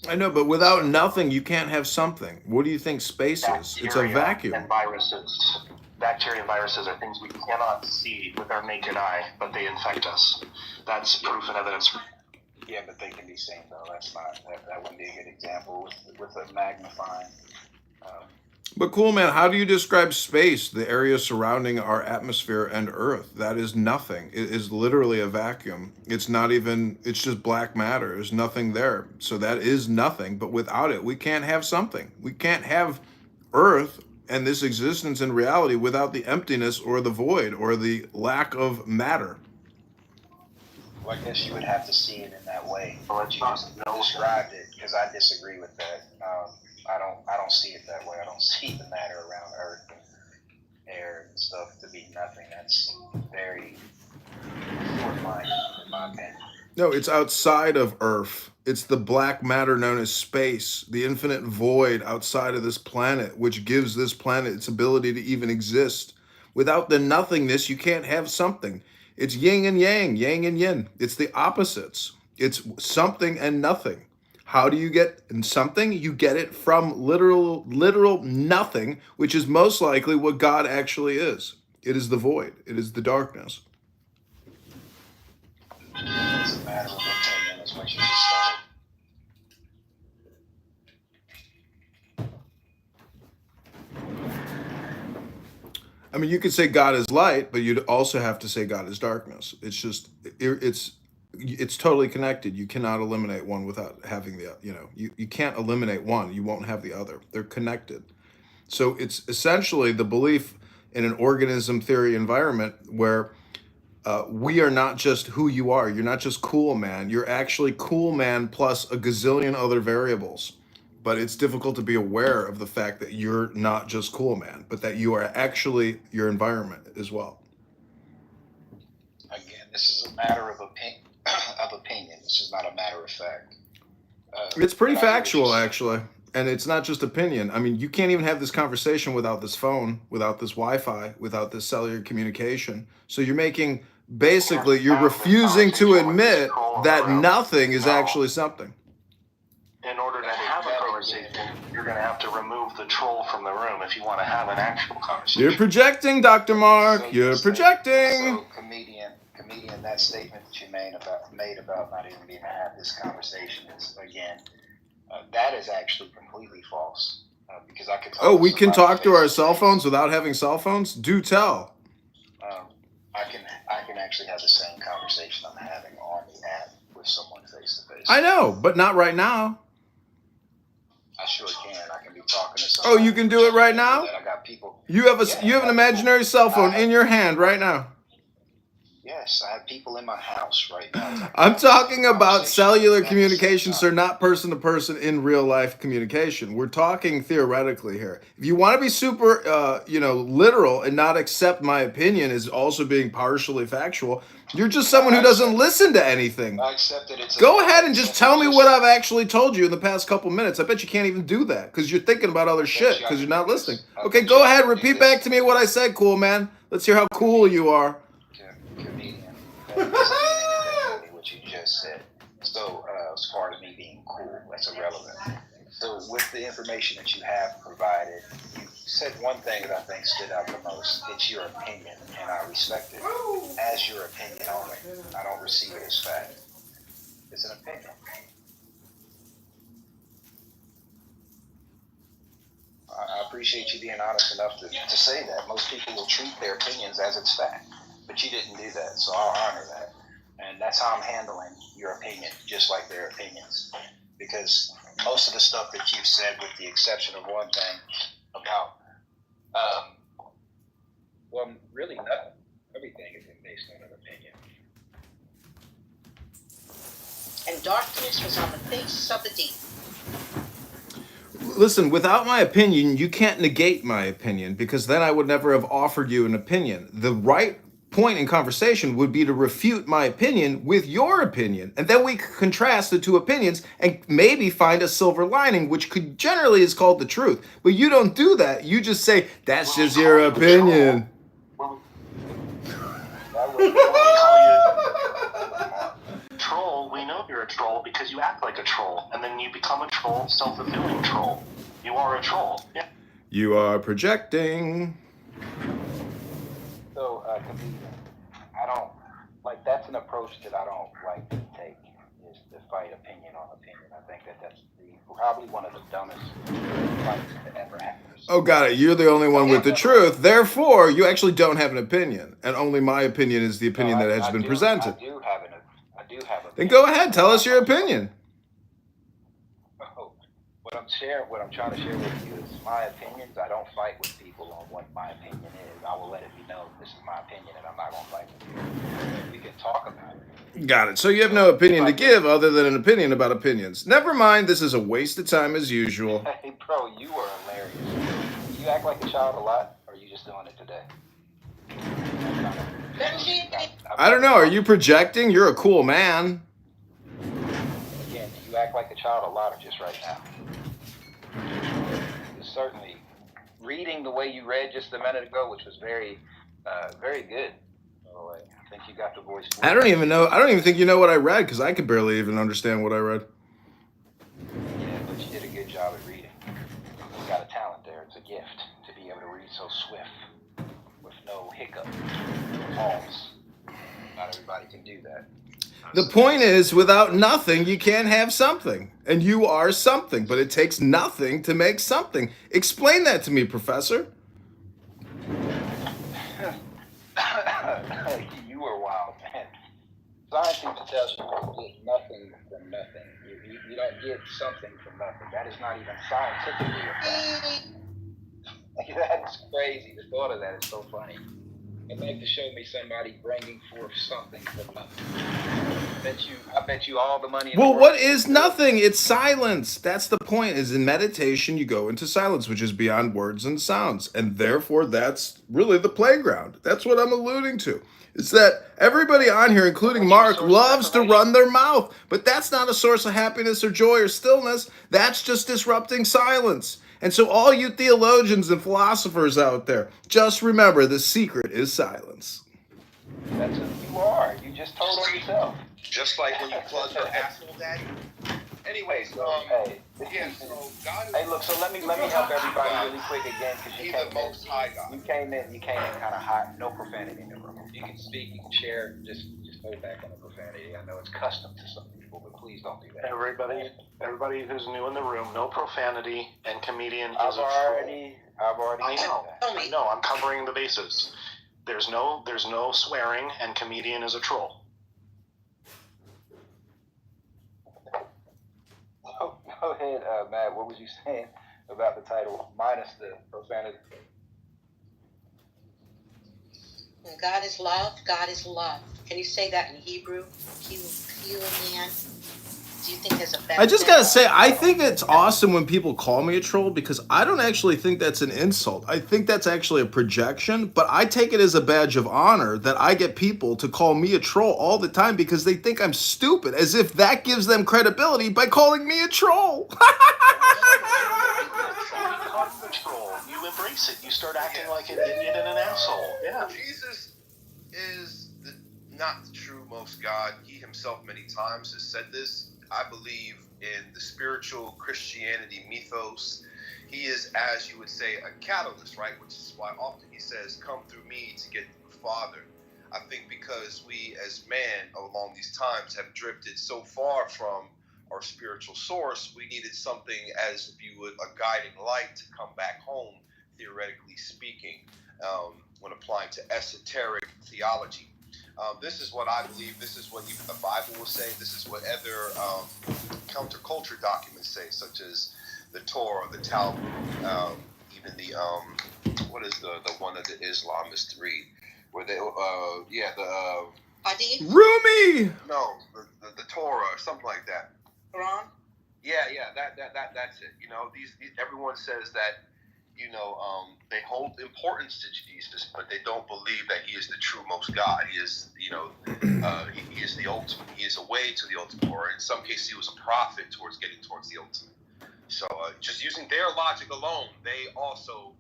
I know, but without nothing, you can't have something. What do you think space is? It's a vacuum.
And viruses. Bacteria and viruses are things we cannot see with our naked eye, but they infect us. That's proof and evidence.
Yeah, but they can be seen though. That's not that wouldn't be a good example with a magnifying.
But cool, man, how do you describe space, the area surrounding our atmosphere and Earth? That is nothing. It is literally a vacuum. It's not even, it's just black matter. There's nothing there. So that is nothing. But without it, we can't have something. We can't have Earth and this existence in reality without the emptiness or the void or the lack of matter.
Well, I guess you would have to see it in that way. But you just described it, because I disagree with that. I don't see it that way. I don't see the matter around Earth and air and stuff to be nothing. That's very short-minded, in my opinion.
No, it's outside of Earth. It's the black matter known as space, the infinite void outside of this planet, which gives this planet its ability to even exist. Without the nothingness, you can't have something. It's yin and yang and yin. It's the opposites. It's something and nothing. How do you get something? You get it from literal nothing, which is most likely what God actually is. It is the void. It is the darkness.
It's a matter of opinion, is what you just stated.
I mean, you could say God is light, but you'd also have to say God is darkness. It's just, it's totally connected. You cannot eliminate one without having the, you can't eliminate one. You won't have the other. They're connected. So it's essentially the belief in an organism theory environment where we are not just who you are. You're not just cool, man. You're actually cool, man, plus a gazillion other variables. But it's difficult to be aware of the fact that you're not just cool, man, but that you are actually your environment as well.
Again, this is a matter of opinion. This is not a matter of fact.
It's pretty factual, actually. And it's not just opinion. I mean, you can't even have this conversation without this phone, without this Wi-Fi, without this cellular communication. So you're making, basically, you're refusing to admit that nothing is actually something.
In order to have a conversation, you're going to have to remove the troll from the room if you want to have an actual conversation.
You're projecting, Dr. Mark. You're projecting.
So, comedian, that statement that you made about not even being able to have this conversation is, again, that is actually completely false. Because I could.
Oh, we can talk to our cell phones without having cell phones? Do tell.
I can actually have the same conversation I'm having on the app with someone face to face.
I know, but not right now.
I sure can. I can be talking to someone.
Oh, you can do it right now?
I got people.
You have an imaginary cell phone in your hand right now.
Yes, I have people in my house right now.
I'm talking about cellular communications, sir, not person to person in real life communication. We're talking theoretically here. If you want to be super, literal and not accept my opinion as also being partially factual, you're just someone who doesn't listen to anything.
I accept that it's
Go ahead and just tell me what I've actually told you in the past couple minutes. I bet you can't even do that because you're thinking about other shit because you're not listening. Okay, go ahead. Repeat back to me what I said, cool man. Let's hear how cool you are.
Comedian. That doesn't mean anything to me, what you just said. So, as far as me being cool, that's irrelevant. So, with the information that you have provided, you said one thing that I think stood out the most. It's your opinion, and I respect it as your opinion only. I don't receive it as fact. It's an opinion. I appreciate you being honest enough to say that. Most people will treat their opinions as it's fact, but you didn't do that, so I'll honor that. And that's how I'm handling your opinion, just like their opinions. Because most of the stuff that you've said, with the exception of one thing about, really nothing. Everything is based on an opinion.
And darkness was on the face of the deep.
Listen, without my opinion, you can't negate my opinion because then I would never have offered you an opinion. The right point in conversation would be to refute my opinion with your opinion. And then we could contrast the two opinions and maybe find a silver lining, which generally is called the truth. But you don't do that. You just say, that's just your opinion.
Troll, we know you're a troll because you act like a troll, and then you become a troll, self-fulfilling troll. You are a troll. Yeah.
You are projecting.
So, comedian, I don't, that's an approach that I don't like to take, is to fight opinion on opinion. I think that's probably one of the dumbest fights that ever happens.
Oh, got it. You're the only one with the truth. Therefore, you actually don't have an opinion. And only my opinion is the opinion that has been presented.
I do have an
Then go ahead. Tell us your opinion.
Oh, what I'm trying to share with you is my opinions. I don't fight with people on what my opinion is. I will let it be known this is my opinion and I'm not going to fight with you. We can talk about it.
Got it. So you have no opinion to give other than an opinion about opinions. Never mind. This is a waste of time as usual.
Hey, bro, you are hilarious. You act like a child a lot, or are you just doing it today?
I don't know. Are you projecting? You're a cool man.
Again, do you act like a child a lot or just right now? Certainly. Reading the way you read just a minute ago, which was very good. Oh, I think you got the voice.
I don't even think you know what I read because I could barely even understand what I read.
Yeah, but you did a good job at reading. You got a talent there. It's a gift to be able to read so swift with no hiccup, no pause. Not everybody can do that.
The point is, without nothing, you can't have something. And you are something, but it takes nothing to make something. Explain that to me, Professor.
You are wild, man. Science tells you you get nothing from nothing. You don't get something from nothing. That is not even scientifically a fact. That's crazy. The thought of that is so funny. I'd like to show me somebody bringing forth something from nothing. I bet you all the money.
Well, what is nothing? It's silence. That's the point. Is in meditation, you go into silence, which is beyond words and sounds. And therefore, that's really the playground. That's what I'm alluding to. It's that everybody on here, including Mark, loves to run their mouth. But that's not a source of happiness or joy or stillness. That's just disrupting silence. And so all you theologians and philosophers out there, just remember the secret is silence.
That's who you are. You just told on yourself.
Just like when you plug your asshole, daddy.
Anyways, hey, look. So let me help everybody really quick again because you came in kind of hot. No profanity in the room. You can speak, you can share. Just hold back on the profanity. I know it's custom to some people, but please don't do that.
Everybody who's new in the room, no profanity, and comedian is
I've
a troll.
I've already.
I know. I'm covering the bases. There's no swearing, and comedian is a troll.
Go ahead, Matt. What was you saying about the title minus the profanity?
God is love. God is love. Can you say that in Hebrew? Q-man. Do you think there's a better?
I just gotta say, I think it's awesome when people call me a troll because I don't actually think that's an insult. I think that's actually a projection, but I take it as a badge of honor that I get people to call me a troll all the time because they think I'm stupid, as if that gives them credibility by calling me a troll.
You become the troll. You embrace it. You start acting like an idiot and an asshole. Yeah.
Jesus is not the true most God. He himself many times has said this. I believe in the spiritual Christianity mythos. He is, as you would say, a catalyst, right? Which is why often he says, come through me to get to the Father. I think because we as man along these times have drifted so far from our spiritual source, we needed something as, if you would, a guiding light to come back home, theoretically speaking, when applying to esoteric theology. This is what I believe. This is what even the Bible will say. This is what other counterculture documents say, such as the Torah, the Talmud, even the what is the one that the Islamists read, where they
Hadith?
Rumi!
No, the Torah or something like that.
Quran?
Yeah, that's it. You know, these everyone says that, you know, they hold importance to Jesus, but they don't believe that he is the true most God. He is, you know, he is the ultimate. He is a way to the ultimate, or in some cases, he was a prophet towards getting towards the ultimate. So just using their logic alone, they also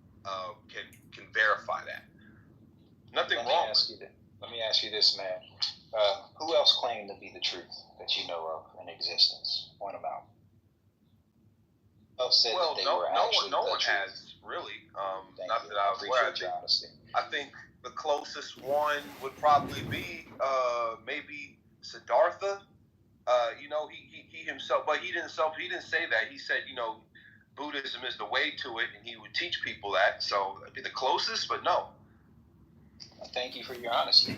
can verify that. Nothing wrong.
Let me ask you this, man. Who else claimed to be the truth that you know of in existence? Point them out. Said
well,
that they
no one
truth.
has really. Not that I was aware. I think the closest one would probably be maybe Siddhartha. You know, he himself, but he didn't say that. He said, you know, Buddhism is the way to it, and he would teach people that. So that'd be the closest, but no.
Thank you for your honesty.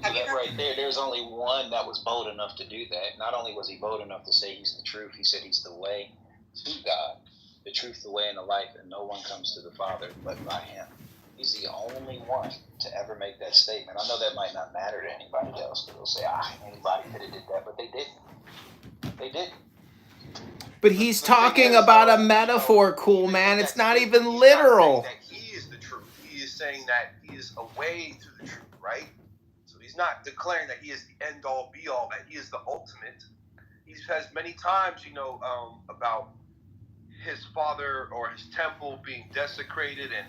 So that right there's only one that was bold enough to do that. Not only was he bold enough to say he's the truth, he said he's the way to God, the truth, the way, and the life, and no one comes to the Father but by him. He's the only one to ever make that statement. I know that might not matter to anybody else, because they'll say, anybody could have did that, but they didn't. They didn't.
But he's talking about a metaphor, cool man. It's not even literal.
That he is the truth. He is saying that he is a way to the truth, right? So he's not declaring that he is the end all be all, that he is the ultimate. He says many times, you know, about his father or his temple being desecrated and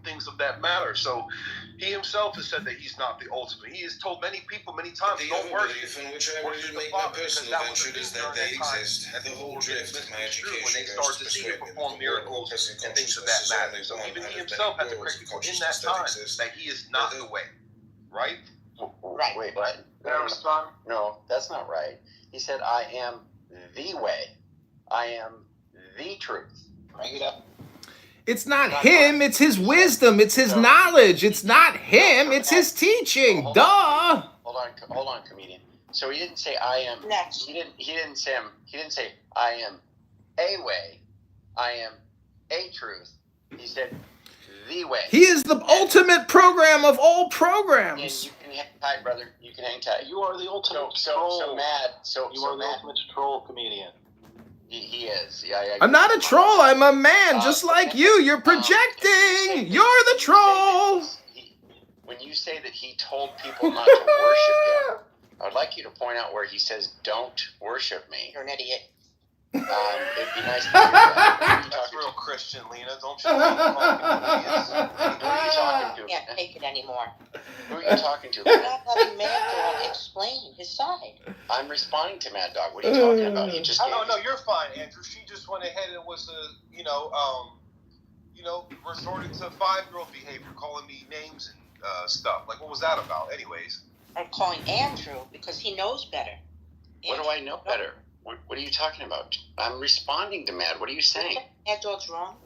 things of that matter. So he himself has said that he's not the ultimate. He has told many people many times, don't worship
in which I would make my personal venture is that they exist. At the whole drift of my education
when they start to see him perform miracles and things of that matter. So even he himself had to correct people in that time that he is not the way. Right?
Right.
Wait, what? No, that's not right. He said, I am the way. I am the truth.
Bring it up.
It's not him, it's his wisdom, it's his knowledge. It's not him, it's his teaching. Duh.
Hold on, comedian. So he didn't say I am.
Next.
He didn't say I am a way. I am a truth. He said the way.
He is the ultimate program of all programs.
And you can hang tight, brother. You can hang tight.
You are the ultimate troll. You are the ultimate troll comedian.
He is. Yeah.
I'm not a troll. I'm a man, just like you. You're projecting. You're the troll.
When you say that he told people not to worship him, I would like you to point out where he says, "Don't worship me."
You're an idiot.
It'd be nice to hear that.
That's real Christian, Lena. Don't you?
Who are you talking to?
I can't take it anymore.
Who are you talking to?
You're not letting Mad Dog explain his side.
I'm responding to Mad Dog. What are you talking about? He just.
No, you're fine, Andrew. She just went ahead and was resorted to 5-year-old behavior, calling me names and stuff. Like, what was that about, anyways?
I'm calling Andrew because he knows better.
What do I know better? What are you talking about? I'm responding to Mad. What are you saying?
Mad Dog's wrong?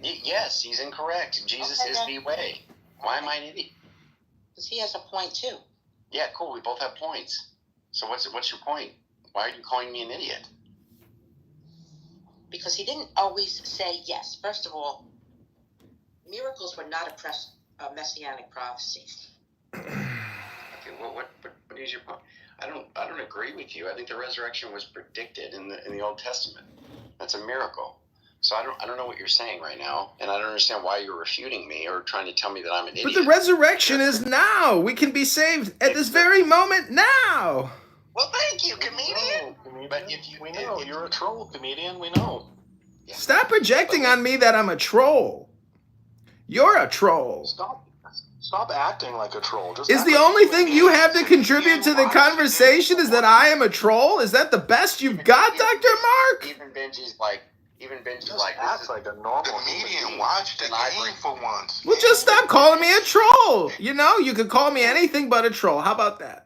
Yes, he's incorrect. Jesus is the way. Why am I an idiot?
Because he has a point, too.
Yeah, cool. We both have points. So what's your point? Why are you calling me an idiot?
Because he didn't always say yes. First of all, miracles were not messianic prophecy.
Okay, well, what is your point? I don't agree with you. I think the resurrection was predicted in the Old Testament. That's a miracle. So I don't know what you're saying right now, and I don't understand why you're refuting me or trying to tell me that I'm an idiot.
But the resurrection is now. We can be saved at this very moment now.
Well, thank you, comedian. But
We know you're a troll, comedian. We know.
Yeah.
Stop projecting on me that I'm a troll. You're a troll.
Stop acting like a troll. Just
Is
act
the
like a
only
human
thing
being.
you have to contribute to the conversation is that I am a troll? Is that the best you've got, Dr. Mark?
Even Benji's like,
Just act like a normal
Comedian, watch the game for once.
Well, just stop calling me a troll. You know, you could call me anything but a troll. How about that?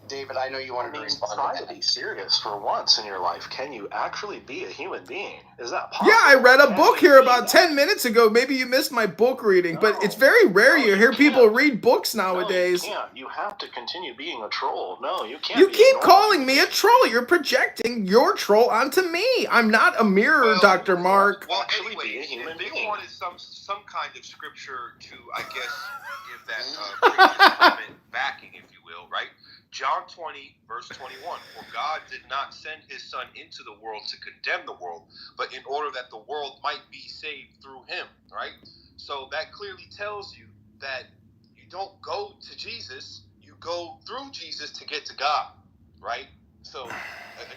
David, I know you wanted to respond
Try
to
to
that.
be serious for once in your life. Can you actually be a human being? Is that possible?
Yeah, I read a
Can
book
we
here
be
about
that?
10 minutes ago. Maybe you missed my book reading, but it's very rare you hear people read books nowadays.
No, you can't. You have to continue being a troll. No, you can't.
You
be a
keep
normal
calling me a troll. You're projecting your troll onto me. I'm not a mirror, Dr. Mark.
Well,
Actually
anyway,
be a human
if they
being.
wanted some kind of scripture to, I guess, give that previous comment backing, if you will, right? John 20, verse 21, for God did not send his son into the world to condemn the world, but in order that the world might be saved through him, right? So that clearly tells you that you don't go to Jesus, you go through Jesus to get to God, right? So,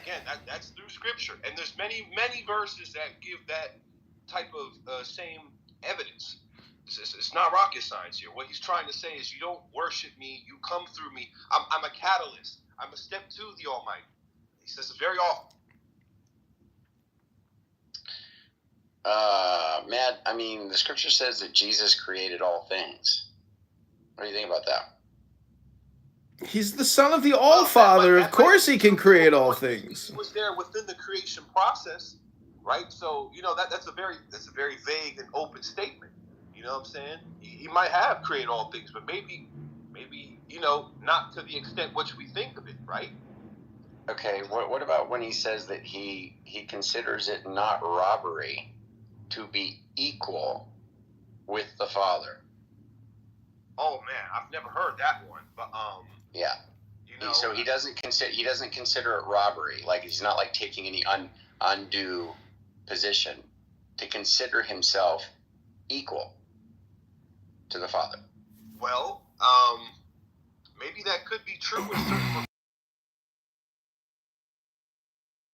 again, that's through Scripture. And there's many, many verses that give that type of same evidence. It's not rocket science here. What he's trying to say is you don't worship me, you come through me. I'm a catalyst. I'm a step to the Almighty. He says it very often.
Matt, I mean, the scripture says that Jesus created all things. What do you think about that?
He's the son of the All-Father. Of course he can create all things.
He was there within the creation process, right? So, that's a very vague and open statement. You know what I'm saying? He might have created all things, but maybe, not to the extent which we think of it, right?
Okay, what about when he says that he considers it not robbery to be equal with the Father?
Oh man, I've never heard that one, but
yeah. So he doesn't consider it robbery. Like he's not like taking any undue position to consider himself equal to the Father.
Well, maybe that could be true in certain